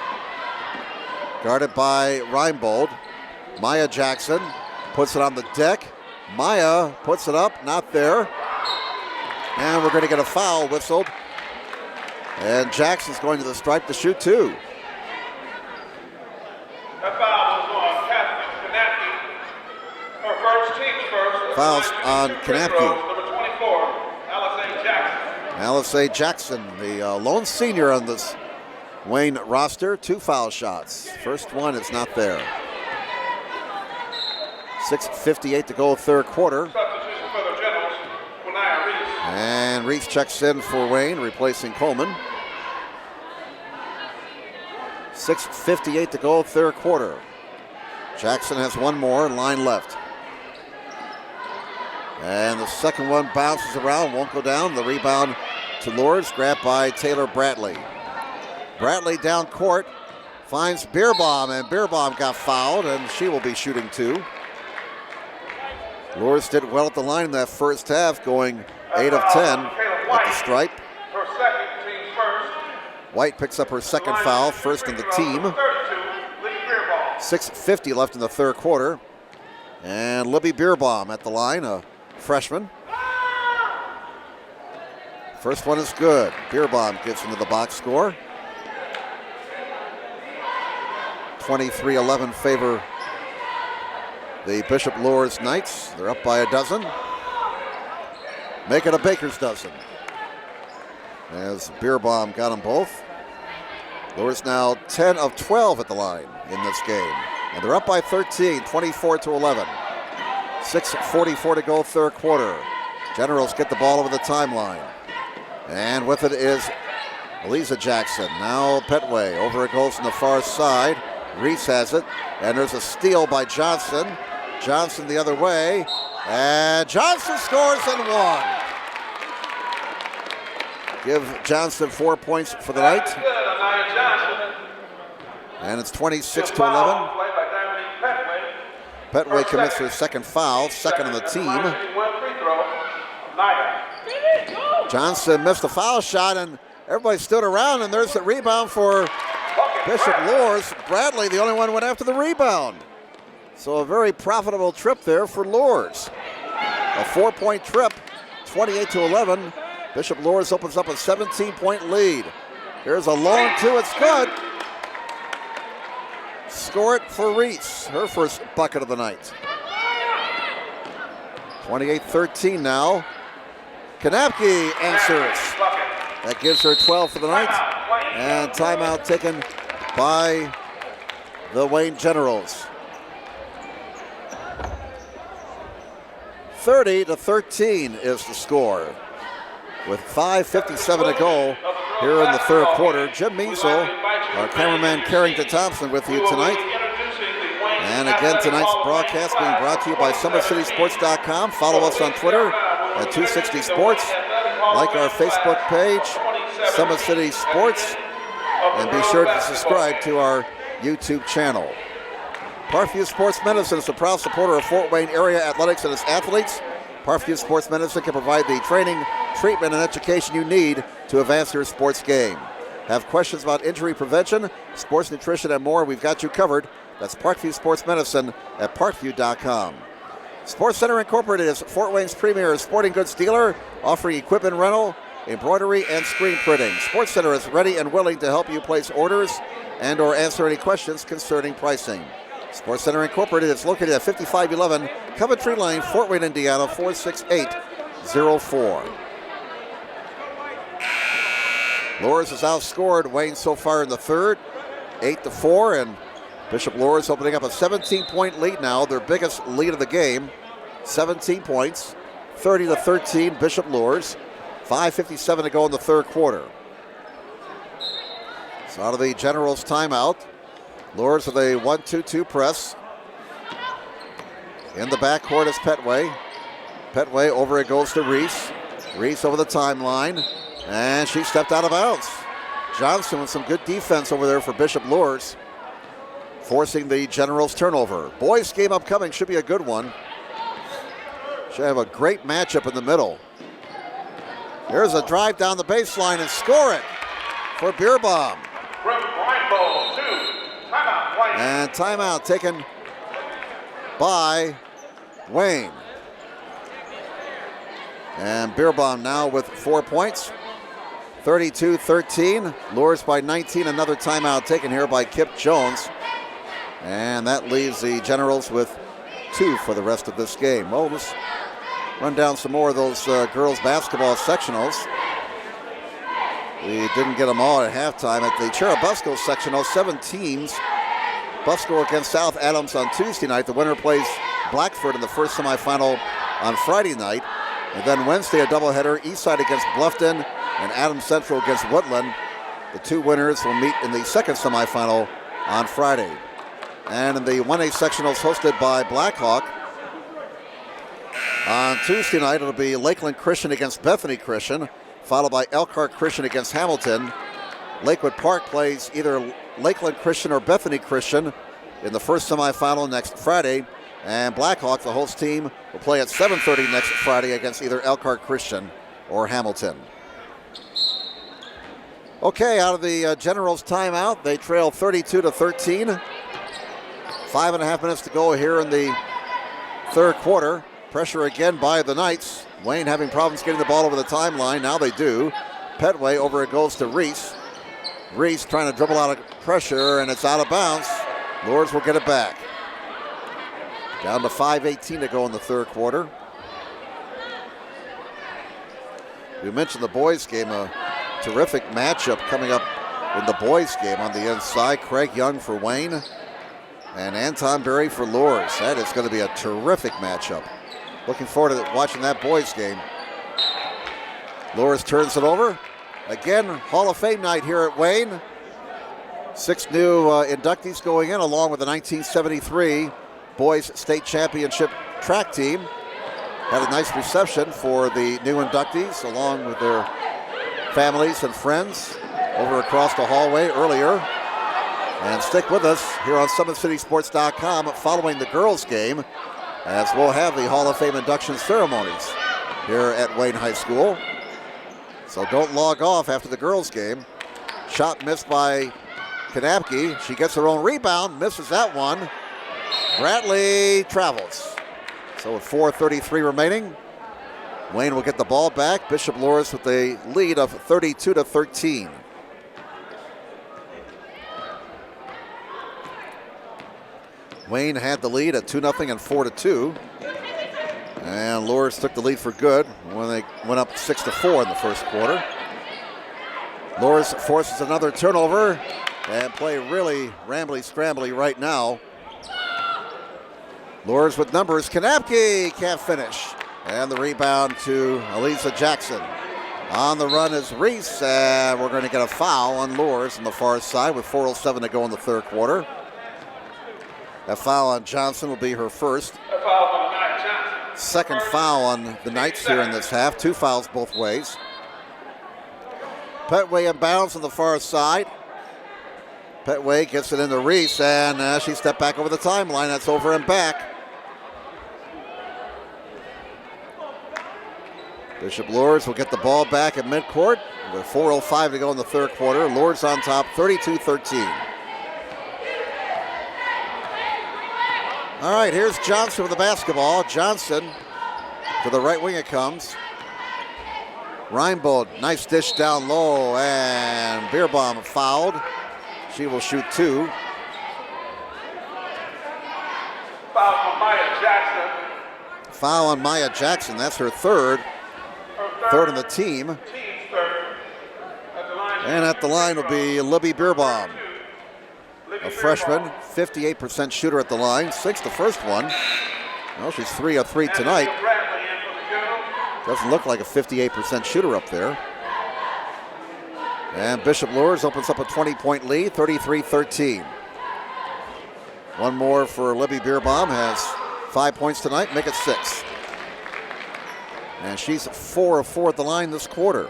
Guarded by Reinbold. Maya Jackson puts it on the deck. Maya puts it up, not there. And we're going to get a foul whistled. And Jackson's going to the stripe to shoot two. That foul was on Kanapke. Her first, team's first. Fouls on Kanapke. Number 24, Alice A. Jackson. Alice A. Jackson, the lone senior on this Wayne roster. 2 foul shots. First one is not there. 6:58 to go, third quarter. Substitution for the Generals, Winaya Reese. And Reese checks in for Wayne, replacing Coleman. 6:58 to go, third quarter. Jackson has one more, line left. And the second one bounces around, won't go down. The rebound to Luers, grabbed by Taylor Bradley. Bradley down court, finds Beerbaum, and Beerbaum got fouled, and she will be shooting two. Luers did well at the line in that first half, going 8 of 10 at the stripe. Her second, team's first. White picks up her second foul, first in the team. 6:50 left in the third quarter. And Libby Beerbaum at the line, a freshman. First one is good. Beerbaum gets into the box score. 23-11 favor the Bishop Luers Knights. They're up by a dozen. Make it a baker's dozen, as Beerbaum got them both. Luers now 10 of 12 at the line in this game. And they're up by 13, 24-11. 6:44 to go, third quarter. Generals get the ball over the timeline. And with it is Elisa Jackson. Now Petway. Over it goes on the far side. Reese has it. And there's a steal by Johnson. Johnson the other way. And Johnson scores and one. Give Johnson 4 points for the night. And it's 26-11. Petway commits her second foul, second on the team. Johnson missed the foul shot, and everybody stood around, and there's the rebound for Bishop Luers. Bradley, the only one, went after the rebound. So a very profitable trip there for Luers. A 4-point trip, 28-11. Bishop Luers opens up a 17-point lead. Here's a long two, it's good. Score it for Reese, her first bucket of the night. 28-13 now. Kanapke answers. That gives her 12 for the night. And timeout taken by the Wayne Generals. 30-13 is the score. With 5:57 to go here in the third quarter. Jim Measle, our cameraman Carrington Thompson with you tonight. And again, tonight's broadcast being brought to you by SummitCitySports.com. Follow us on Twitter at 260 Sports. Like our Facebook page, Summit City Sports. And be sure to subscribe to our YouTube channel. Parkview Sports Medicine is a proud supporter of Fort Wayne area athletics and its athletes. Parkview Sports Medicine can provide the training, treatment, and education you need to advance your sports game. Have questions about injury prevention, sports nutrition, and more? We've got you covered. That's Parkview Sports Medicine at parkview.com. Sports Center Incorporated is Fort Wayne's premier sporting goods dealer, offering equipment rental, embroidery, and screen printing. Sports Center is ready and willing to help you place orders and or answer any questions concerning pricing. Sports Center Incorporated is located at 5511 Coventry Lane, Fort Wayne, Indiana, 46804. Luers has outscored Wayne so far in the third, 8-4, and Bishop Luers opening up a 17-point lead now, their biggest lead of the game. 17 points, 30-13 Bishop Luers. 5:57 to go in the third quarter. So out of the Generals timeout, Luers with a 1-2-2 press. In the backcourt is Petway. Petway over it goes to Reese. Reese over the timeline, and she stepped out of bounds. Johnson with some good defense over there for Bishop Luers, forcing the Generals turnover. Boys game upcoming, should be a good one. Should have a great matchup in the middle. Here's a drive down the baseline and score it for Beerbaum. And timeout taken by Wayne. And Beerbaum now with 4 points. 32-13. Luers by 19. Another timeout taken here by Kip Jones. And that leaves the Generals with 2 for the rest of this game. Well, let's run down some more of those girls basketball sectionals. We didn't get them all at halftime. At the Cherubusco sectional, 7 teams. Busco against South Adams on Tuesday night. The winner plays Blackford in the first semifinal on Friday night. And then Wednesday, a doubleheader, Eastside against Bluffton and Adams Central against Woodland. The 2 winners will meet in the second semifinal on Friday. And in the 1A sectionals hosted by Blackhawk, on Tuesday night, it'll be Lakeland Christian against Bethany Christian, followed by Elkhart Christian against Hamilton. Lakewood Park plays either Lakeland Christian or Bethany Christian in the first semifinal next Friday. And Blackhawk, the host team, will play at 7:30 next Friday against either Elkhart Christian or Hamilton. Okay, out of the Generals timeout, they trail 32-13. 5.5 minutes to go here in the third quarter. Pressure again by the Knights. Wayne having problems getting the ball over the timeline. Now they do. Petway over it goes to Reese. Reese trying to dribble out of pressure, and it's out of bounds. Luers will get it back. Down to 5:18 to go in the third quarter. We mentioned the boys game, a terrific matchup coming up in the boys game on the inside. Craig Young for Wayne and Anton Berry for Luers. That is going to be a terrific matchup. Looking forward to watching that boys game. Luers turns it over. Again, Hall of Fame night here at Wayne. 6 new inductees going in, along with the 1973 Boys State Championship track team. Had a nice reception for the new inductees, along with their families and friends over across the hallway earlier. And stick with us here on SummitCitySports.com following the girls' game, as we'll have the Hall of Fame induction ceremonies here at Wayne High School. So don't log off after the girls' game. Shot missed by Kanapke. She gets her own rebound, misses that one. Bradley travels. So with 4:33 remaining, Wayne will get the ball back. Bishop Luers with a lead of 32-13. Wayne had the lead at 2-0 and 4-2. And Luers took the lead for good when they went up 6-4 in the first quarter. Luers forces another turnover and play really rambly-scrambly right now. Luers with numbers. Kanapke can't finish. And the rebound to Elisa Jackson. On the run is Reese, and we're going to get a foul on Luers on the far side with 4:07 to go in the third quarter. A foul on Johnson will be her first. Second foul on the Knights here in this half. 2 fouls both ways. Petway inbounds on the far side. Petway gets it into Reese, and she stepped back over the timeline. That's over and back. Bishop Luers will get the ball back at midcourt with 4:05 to go in the third quarter. Luers on top, 32-13. All right, here's Johnson with the basketball. Johnson to the right wing it comes. Reinbold, nice dish down low, and Beerbaum fouled. She will shoot 2. Foul on Maya Jackson. Foul on Maya Jackson, that's her third. Third on the team. Team's third. And at the line will be Libby Beerbaum, a freshman, 58% shooter at the line. 6 the first one. Well, she's 3 of 3 tonight. Doesn't look like a 58% shooter up there. And Bishop Luers opens up a 20-point lead, 33-13. One more for Libby Beerbaum, has 5 points tonight, make it 6. And she's 4 of 4 at the line this quarter.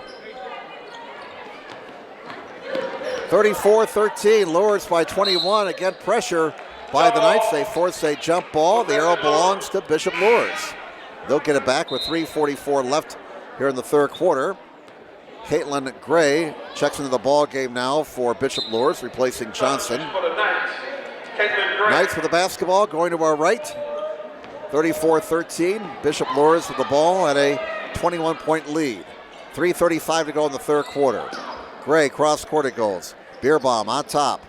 34-13, Luers by 21. Again, pressure by the Knights. They force a jump ball. The arrow belongs to Bishop Luers. They'll get it back with 3:44 left here in the third quarter. Caitlin Gray checks into the ball game now for Bishop Luers, replacing Johnson. Knights with the basketball going to our right. 34-13. Bishop Luers with the ball at a 21-point lead. 3:35 to go in the third quarter. Gray cross court it goes. Beerbaum on top.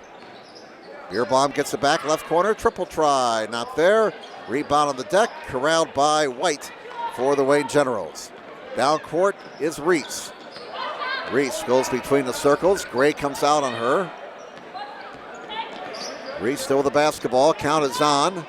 Beerbaum gets it back left corner. Triple try. Not there. Rebound on the deck. Corralled by White for the Wayne Generals. Down court is Reese. Reese goes between the circles. Gray comes out on her. Reese still with the basketball. Count is on.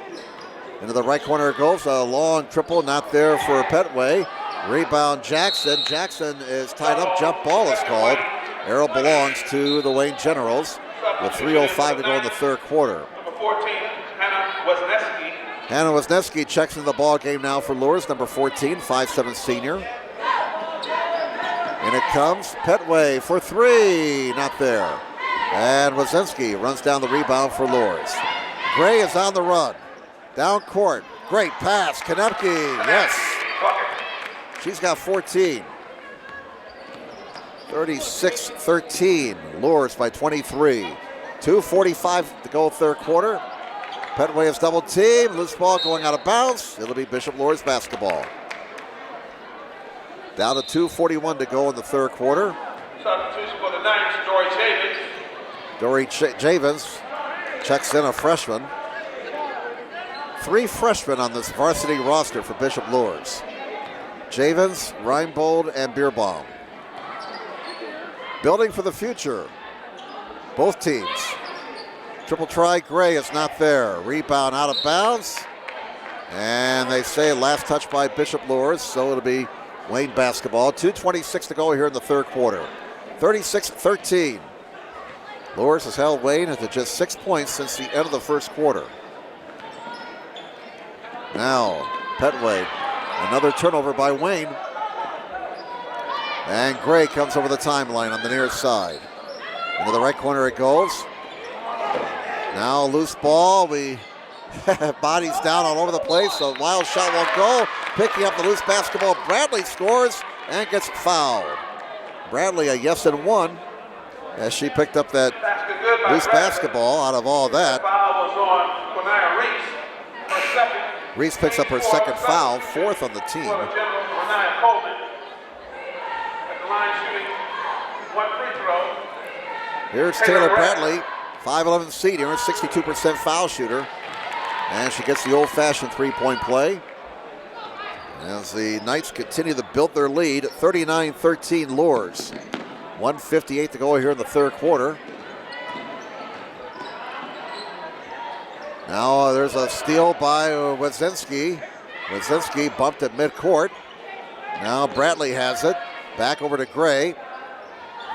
Into the right corner it goes. A long triple. Not there for Petway. Rebound Jackson. Jackson is tied up. Jump ball is called. Arrow belongs to the Wayne Generals with 3:05 to go in the third quarter. Number 14, Hannah Wisniewski. Hannah Wisniewski checks into the ball game now for Luers, number 14, 5'7" senior. And it comes Petway for 3, not there. And Wisniewski runs down the rebound for Luers. Gray is on the run. Down court, great pass, Kanepke, yes. She's got 14. 36-13, Luers by 23. 2:45 to go third quarter. Petway is double team, loose ball going out of bounds. It'll be Bishop Luers basketball. Down to 2:41 to go in the third quarter. Substitution for the Knights, Dory Javins. Dory Javins checks in, a freshman. 3 freshmen on this varsity roster for Bishop Luers. Javins, Reinbold, and Beerbaum. Building for the future, both teams. Triple try, Gray is not there. Rebound out of bounds. And they say last touch by Bishop Luers, so it'll be Wayne basketball. 2:26 to go here in the third quarter. 36-13. Luers has held Wayne to just 6 points since the end of the first quarter. Now, Petway, another turnover by Wayne. And Gray comes over the timeline on the near side. Into the right corner it goes. Now loose ball. We bodies down all over the place. A wild shot won't go. Picking up the loose basketball. Bradley scores and gets fouled. Bradley a yes and 1 as she picked up that loose basketball out of all that. Foul was on Quinaya Reese. Her second. Reese picks up her second foul, 4th on the team. For the Generals, Renaya Coleman. the line shooting 1 free throw. Here's Taylor Bradley, 5'11" senior, 62% foul shooter. And she gets the old-fashioned three-point play. As the Knights continue to build their lead, 39-13 Luers. 1:58 to go here in the third quarter. Now there's a steal by Wadzinski. Wadzinski bumped at midcourt. Now Bradley has it. Back over to Gray.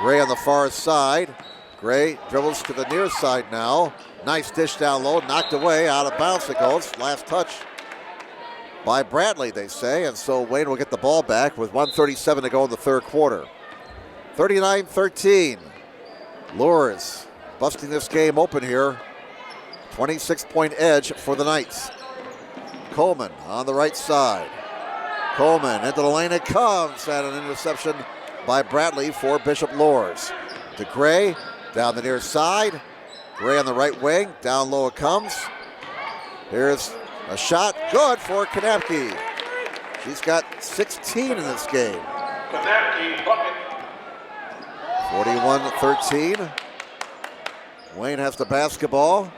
Gray on the far side. Gray dribbles to the near side now. Nice dish down low, knocked away, out of bounds it goes. Last touch by Bradley, they say, and so Wayne will get the ball back with 1:37 to go in the third quarter. 39-13. Luers busting this game open here. 26-point edge for the Knights. Coleman on the right side. Coleman into the lane it comes, and an interception by Bradley for Bishop Luers. To Gray, down the near side. Gray on the right wing, down low it comes. Here's a shot, good for Kanapke. She's got 16 in this game. Kanapke bucket. 41-13. Wayne has the basketball.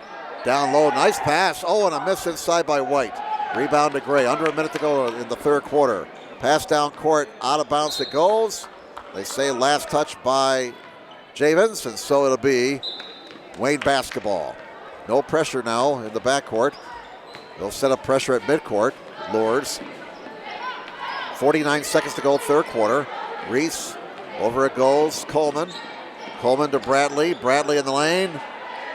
Down low, nice pass. Oh, and a miss inside by White. Rebound to Gray, under a minute to go in the third quarter. Pass down court, out of bounds it goes. They say last touch by Javins, and so it'll be Wayne basketball. No pressure now in the backcourt. They'll set up pressure at midcourt. Luers. 49 seconds to go, third quarter. Reese, over it goes. Coleman. Coleman to Bradley. Bradley in the lane.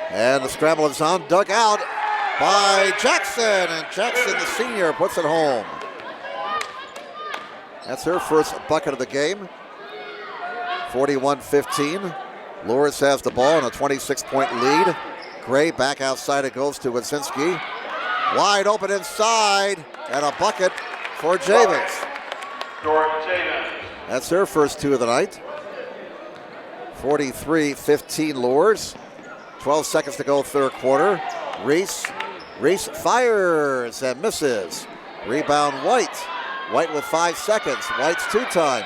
And the scramble is on. Dug out by Jackson. And Jackson, the senior, puts it home. That's her first bucket of the game. 41-15. Luers has the ball in a 26-point lead. Gray back outside it goes to Wadzinski. Wide open inside, and a bucket for Javins. That's her first two of the night. 43-15 Luers. 12 seconds to go, third quarter. Reese fires and misses. Rebound White. White with 5 seconds. White's two-time.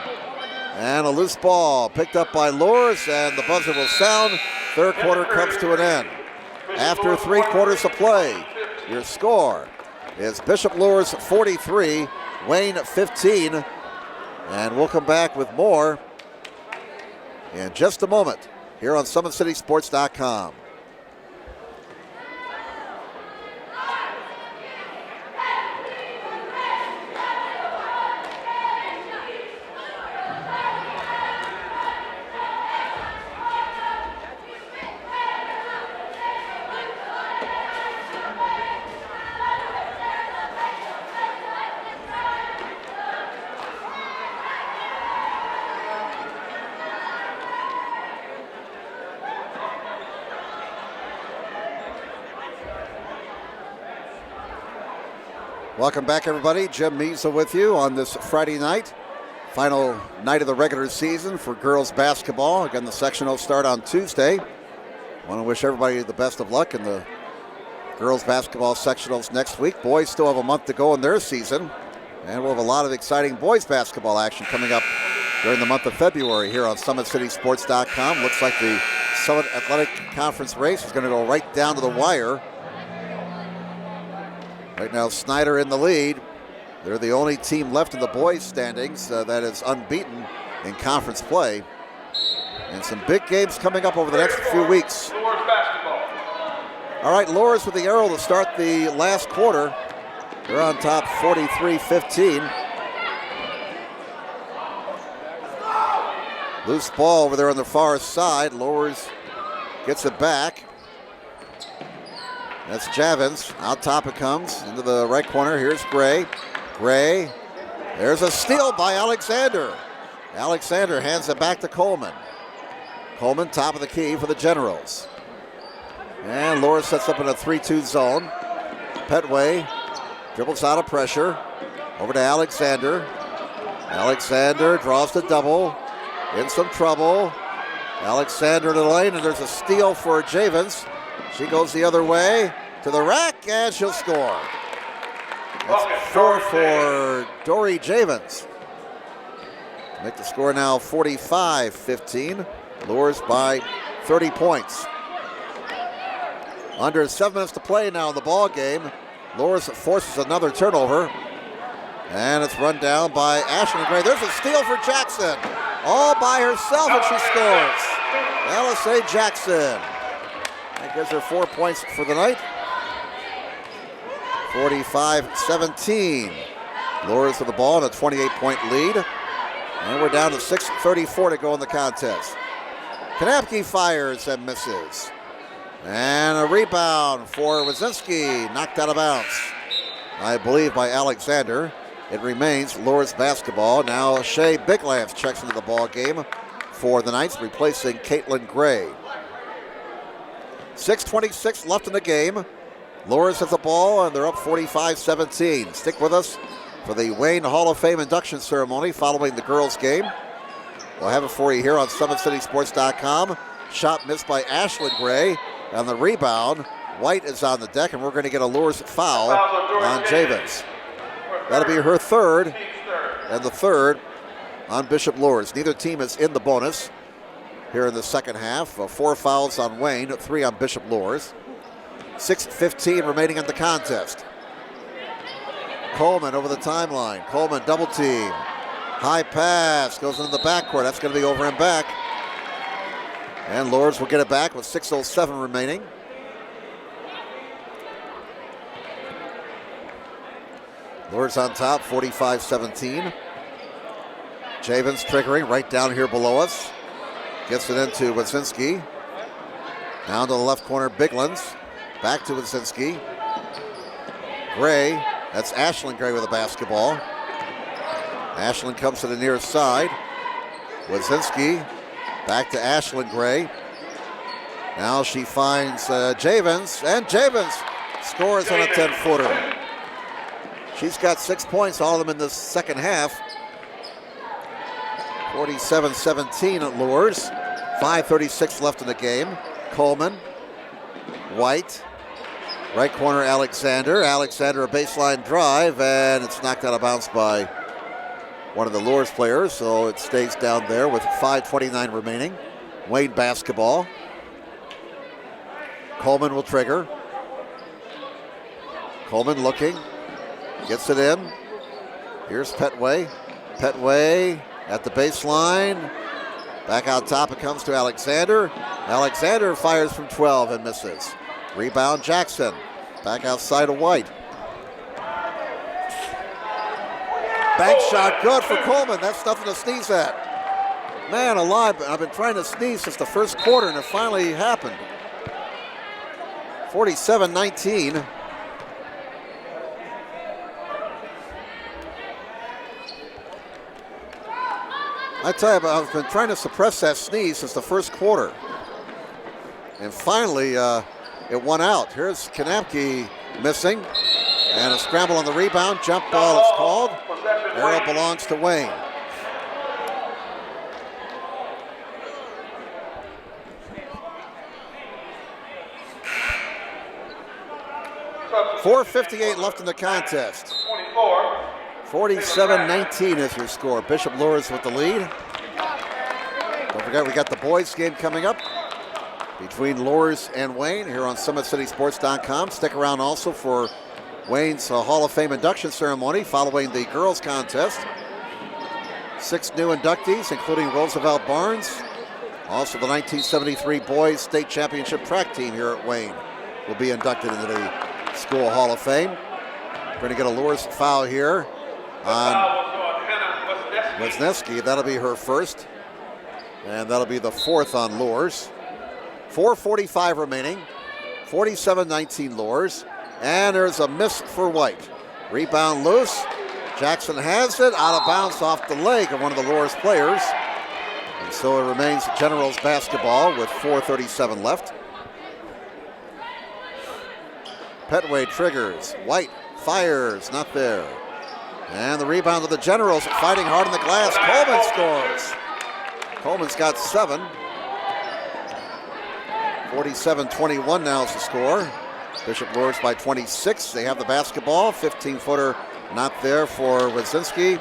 And a loose ball picked up by Luers, and the buzzer will sound. Third quarter comes to an end. After 3 quarters of play, your score is Bishop Luers 43, Wayne 15. And we'll come back with more in just a moment here on SummitCitySports.com. Welcome back, everybody. Jim Measle with you on this Friday night. Final night of the regular season for girls basketball. Again, the sectional start on Tuesday. I want to wish everybody the best of luck in the girls basketball sectionals next week. Boys still have a month to go in their season. And we'll have a lot of exciting boys basketball action coming up during the month of February here on SummitCitySports.com. Looks like the Summit Athletic Conference race is going to go right down to the wire. Right now, Snyder in the lead. They're the only team left in the boys' standings that is unbeaten in conference play. And some big games coming up over the next few weeks. All right, Luers with the arrow to start the last quarter. They're on top 43-15. Loose ball over there on the far side. Luers gets it back. That's Javins. Out top it comes. Into the right corner. Here's Gray. Gray. There's a steal by Alexander. Alexander hands it back to Coleman. Coleman, top of the key for the Generals. And Luers sets up in a 3-2 zone. Petway dribbles out of pressure. Over to Alexander. Alexander draws the double. In some trouble. Alexander to the lane, and there's a steal for Javins. She goes the other way to the rack, and she'll score. That's 4 for Dory Javins. Make the score now 45-15. Luers by 30 points. Under 7 minutes to play now in the ball game. Luers forces another turnover. And it's run down by Ashlyn Gray. There's a steal for Jackson. All by herself, and she scores. LSA Jackson. That gives her 4 points for the night. 45-17. Luers with the ball in a 28-point lead. And we're down to 6:34 to go in the contest. Kanapke fires and misses. And a rebound for Wazinski, knocked out of bounds, I believe, by Alexander. It remains Luers basketball. Now Shea Biglamps checks into the ball game for the Knights, replacing Caitlin Gray. 6:26 left in the game. Luers has the ball, and they're up 45-17. Stick with us for the Wayne Hall of Fame induction ceremony following the girls' game. We'll have it for you here on SummitCitySports.com. Shot missed by Ashlyn Gray. On the rebound, White is on the deck, and we're going to get a Luers foul on Javens. That'll be her third, and the third on Bishop Luers. Neither team is in the bonus here in the second half. 4 fouls on Wayne, 3 on Bishop Luers. 6:15 remaining in the contest. Coleman over the timeline. Coleman double team. High pass goes into the backcourt. That's going to be over and back. And Luers will get it back with 6:07 remaining. Luers on top, 45-17. Javens triggering right down here below us. Gets it into Wazinski. Down to the left corner, Biglands. Back to Wazinski. Gray, that's Ashlyn Gray with the basketball. Ashlyn comes to the near side. Wazinski, back to Ashlyn Gray. Now she finds Javens, and Javens scores on a 10-footer. She's got 6 points, all of them in the second half. 47-17 at Luers. 5:36 left in the game. Coleman, White, right corner Alexander. Alexander a baseline drive, and it's knocked out of bounds by one of the Luers players, so it stays down there with 5:29 remaining. Wayne basketball. Coleman will trigger. Coleman looking, gets it in. Here's Petway. Petway at the baseline. Back out top it comes to Alexander. Alexander fires from 12 and misses. Rebound Jackson. Back outside of White. Bank shot good for Coleman. That's nothing to sneeze at. Man alive, I've been trying to sneeze since the first quarter, and it finally happened. 47-19. I tell you, I've been trying to suppress that sneeze since the first quarter. And finally, it won out. Here's Kanapke missing. And a scramble on the rebound. Jump ball is called. Arrow belongs to Wayne. .458 left in the contest. 47-19 is your score. Bishop Luers with the lead. Don't forget, we got the boys game coming up between Luers and Wayne here on SummitCitySports.com. Stick around also for Wayne's Hall of Fame induction ceremony following the girls contest. 6 new inductees, including Roosevelt Barnes. Also the 1973 boys state championship track team here at Wayne will be inducted into the School Hall of Fame. We're going to get a Luers foul here on Wisniewski. That'll be her first, and that'll be the fourth on Luers. 4:45 remaining. 47-19 Luers, and there's a miss for White. Rebound loose. Jackson has it out of bounds off the leg of one of the Luers players, and so it remains Generals basketball with 4:37 left. Petway triggers. White fires, not there. And the rebound of the Generals, fighting hard on the glass. Coleman scores. Coleman's got 7. 47-21 now is the score. Bishop Luers by 26. They have the basketball. 15-footer Not there for Wazinski.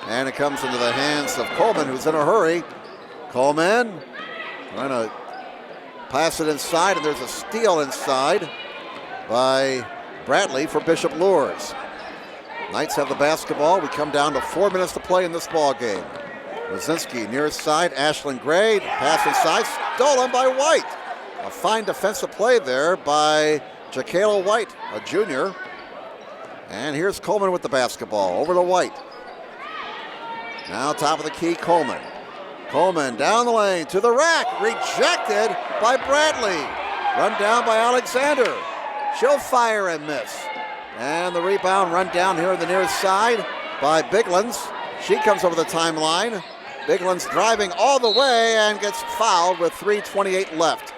And it comes into the hands of Coleman, who's in a hurry. Coleman trying to pass it inside, and there's a steal inside by Bradley for Bishop Luers. Knights have the basketball. We come down to 4 minutes to play in this ball game. Wazinski near his side. Ashlyn Gray, pass inside, stolen by White. A fine defensive play there by Jacayla White, a junior. And here's Coleman with the basketball. Over to White. Now top of the key, Coleman. Coleman down the lane to the rack. Rejected by Bradley. Run down by Alexander. She'll fire and miss. And the rebound run down here on the near side by Biglands. She comes over the timeline. Biglands driving all the way and gets fouled with 3:28 left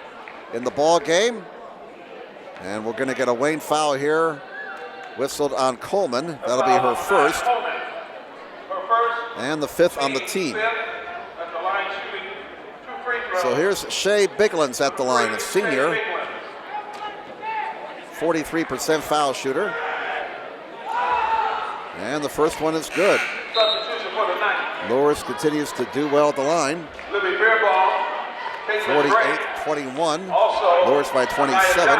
in the ball game. And we're going to get a Wayne foul here whistled on Coleman. That'll be her first. And the 5th on the team. So here's Shea Biglands at the line, a senior. 43% foul shooter. And the first one is good. Luers continues to do well at the line. 48-21. Luers by 27.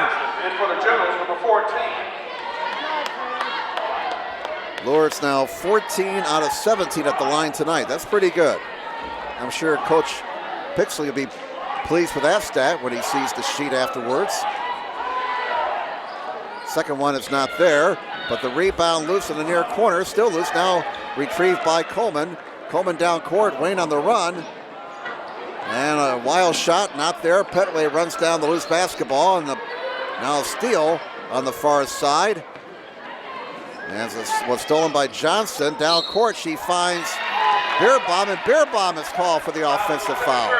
Luers now 14 out of 17 at the line tonight. That's pretty good. I'm sure Coach Pixley will be pleased with that stat when he sees the sheet afterwards. Second one is not there, but the rebound loose in the near corner, still loose, now retrieved by Coleman. Coleman down court, Wayne on the run. And a wild shot, not there. Petway runs down the loose basketball, and now a steal on the far side. As it was stolen by Johnson. Down court, she finds Beerbaum, and Beerbaum is called for the offensive foul.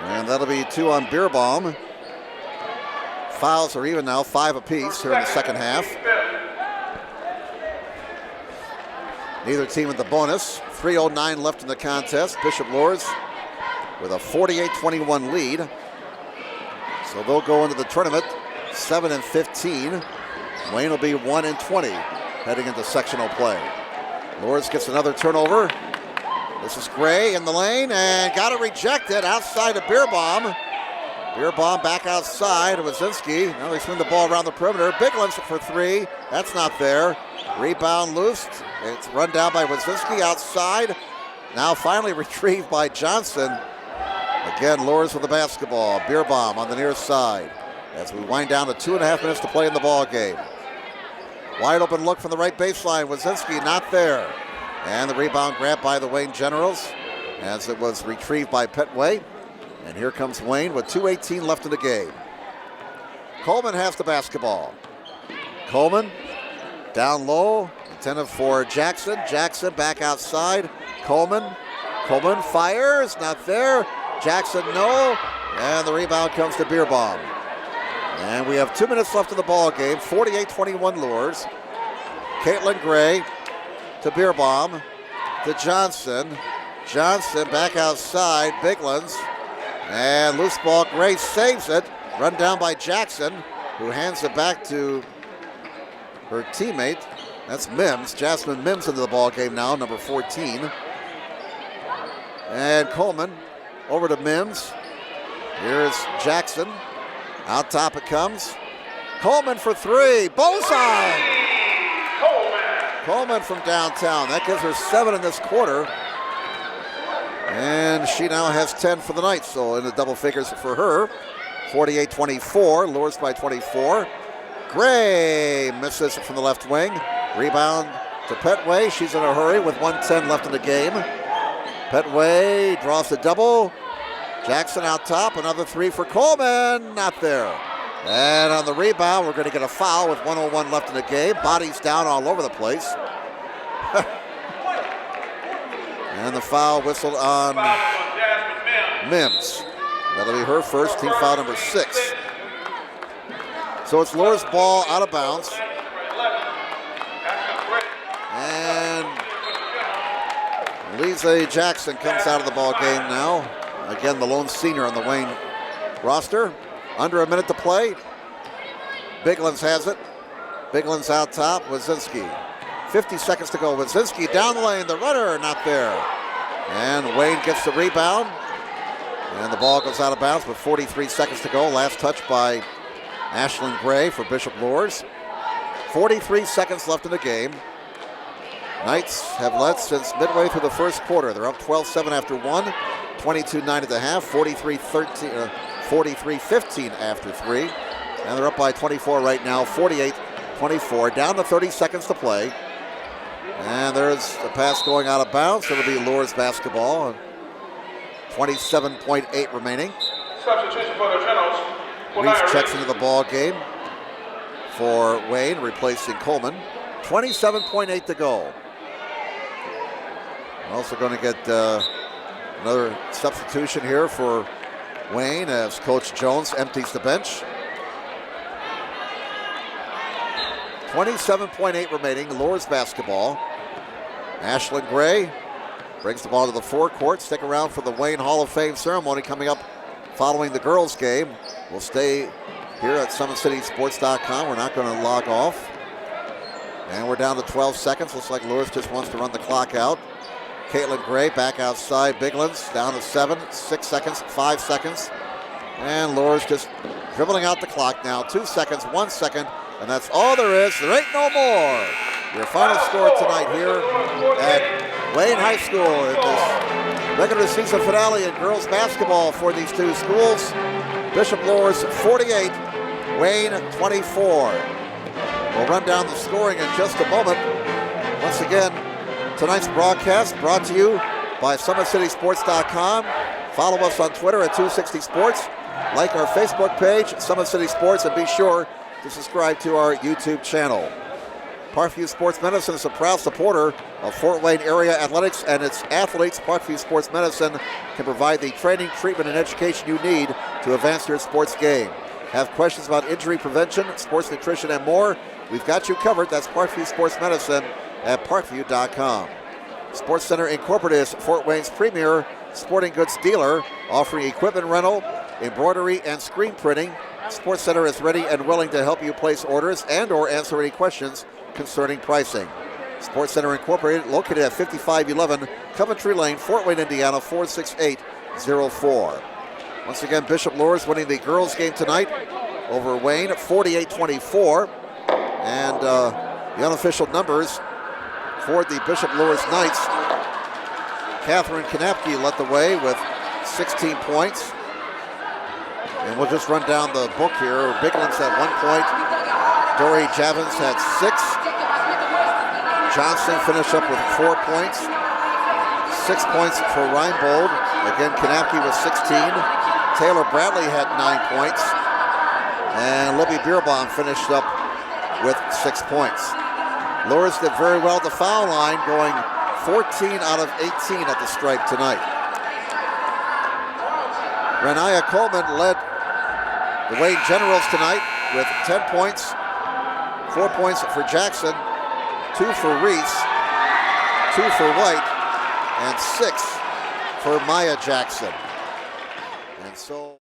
And that'll be 2 on Beerbaum. Fouls are even now, 5 apiece here in the second half. Neither team with the bonus. 3:09 left in the contest. Bishop Luers with a 48-21 lead. So they'll go into the tournament 7-15. Wayne will be 1-20 heading into sectional play. Luers gets another turnover. This is Gray in the lane and got it rejected outside of Beerbaum. Beerbaum back outside. Wazinski. Now they swing the ball around the perimeter. Biglands for 3. That's not there. Rebound loosed. It's run down by Wazinski outside. Now finally retrieved by Johnson. Again, Luers with the basketball. Beerbaum on the near side. As we wind down to 2.5 minutes to play in the ball game. Wide open look from the right baseline. Wazinski not there. And the rebound grabbed by the Wayne Generals as it was retrieved by Petway. And here comes Wayne with 2:18 left in the game. Coleman has the basketball. Coleman down low, intended for Jackson. Jackson back outside. Coleman fires, not there. Jackson no, and the rebound comes to Beerbaum. And we have 2 minutes left in the ball game. 48-21 Luers. Caitlin Gray to Beerbaum to Johnson. Johnson back outside. Biglands. And loose ball. Gray saves it. Run down by Jackson, who hands it back to her teammate. That's Mims. Jasmine Mims into the ball game now, number 14. And Coleman over to Mims. Here's Jackson. Out top it comes. Coleman for 3. Bullseye! Coleman from downtown. That gives her 7 in this quarter. And she now has 10 for the night, so in the double figures for her. 48-24, Luers by 24. Gray misses from the left wing. Rebound to Petway. She's in a hurry with 1:10 left in the game. Petway draws the double. Jackson out top, another 3 for Coleman, not there. And on the rebound, we're going to get a foul with 1:01 left in the game. Bodies down all over the place. And the foul whistled on Mims. That'll be her first, team foul number 6. So it's Luers ball out of bounds. And Lisa Jackson comes out of the ball game now. Again, the lone senior on the Wayne roster. Under a minute to play. Biglands has it. Bigland's out top, Wazinski. 50 seconds to go. Wazinski down the lane, the runner not there. And Wayne gets the rebound. And the ball goes out of bounds with 43 seconds to go. Last touch by Ashlyn Gray for Bishop Luers. 43 seconds left in the game. Knights have led since midway through the first quarter. They're up 12-7 after one, 22-9 at the half, 43-15 after three. And they're up by 24 right now, 48-24, down to 30 seconds to play. And there's a pass going out of bounds. It'll be Luers basketball. 27.8 remaining. Substitution for the Generals. Reese checks into the ball game for Wayne, replacing Coleman. 27.8 to go. We're also going to get another substitution here for Wayne as Coach Jones empties the bench. 27.8 remaining, Luers basketball. Ashlyn Gray brings the ball to the forecourt. Stick around for the Wayne Hall of Fame ceremony coming up following the girls' game. We'll stay here at SummitCitySports.com. We're not going to log off. And we're down to 12 seconds. Looks like Luers just wants to run the clock out. Caitlin Gray back outside. Biglands down to 7, 6 seconds, 5 seconds. And Luers just dribbling out the clock now. 2 seconds, 1 second, and that's all there is. There ain't no more. Your final score tonight here at Wayne High School in this regular season finale in girls basketball for these two schools. Bishop Luers 48, Wayne 24. We'll run down the scoring in just a moment. Once again, tonight's broadcast brought to you by SummitCitySports.com. Follow us on Twitter at 260sports. Like our Facebook page, Summit City Sports, and be sure to subscribe to our YouTube channel. Parkview Sports Medicine is a proud supporter of Fort Wayne area athletics and its athletes. Parkview Sports Medicine can provide the training, treatment, and education you need to advance your sports game. Have questions about injury prevention, sports nutrition, and more? We've got you covered. That's Parkview Sports Medicine at parkview.com. Sports Center Incorporated is Fort Wayne's premier sporting goods dealer, offering equipment rental, embroidery, and screen printing. Sports Center is ready and willing to help you place orders and or answer any questions concerning pricing. Sports Center Incorporated, located at 5511 Coventry Lane, Fort Wayne, Indiana, 46804. Once again, Bishop Luers winning the girls' game tonight over Wayne, 48-24. And the unofficial numbers for the Bishop Luers Knights. Catherine Kanapke led the way with 16 points. And we'll just run down the book here. Biglands had 1 point. Dory Javins had 6. Johnson finished up with 4 points. 6 points for Reinbold. Again, Kanapke was 16. Taylor Bradley had 9 points. And Libby Bierbaum finished up with 6 points. Luers did very well at the foul line, going 14 out of 18 at the stripe tonight. Renaya Coleman led the Wayne Generals tonight with 10 points, 4 points for Jackson, 2 for Reese, 2 for White, and 6 for Maya Jackson. And so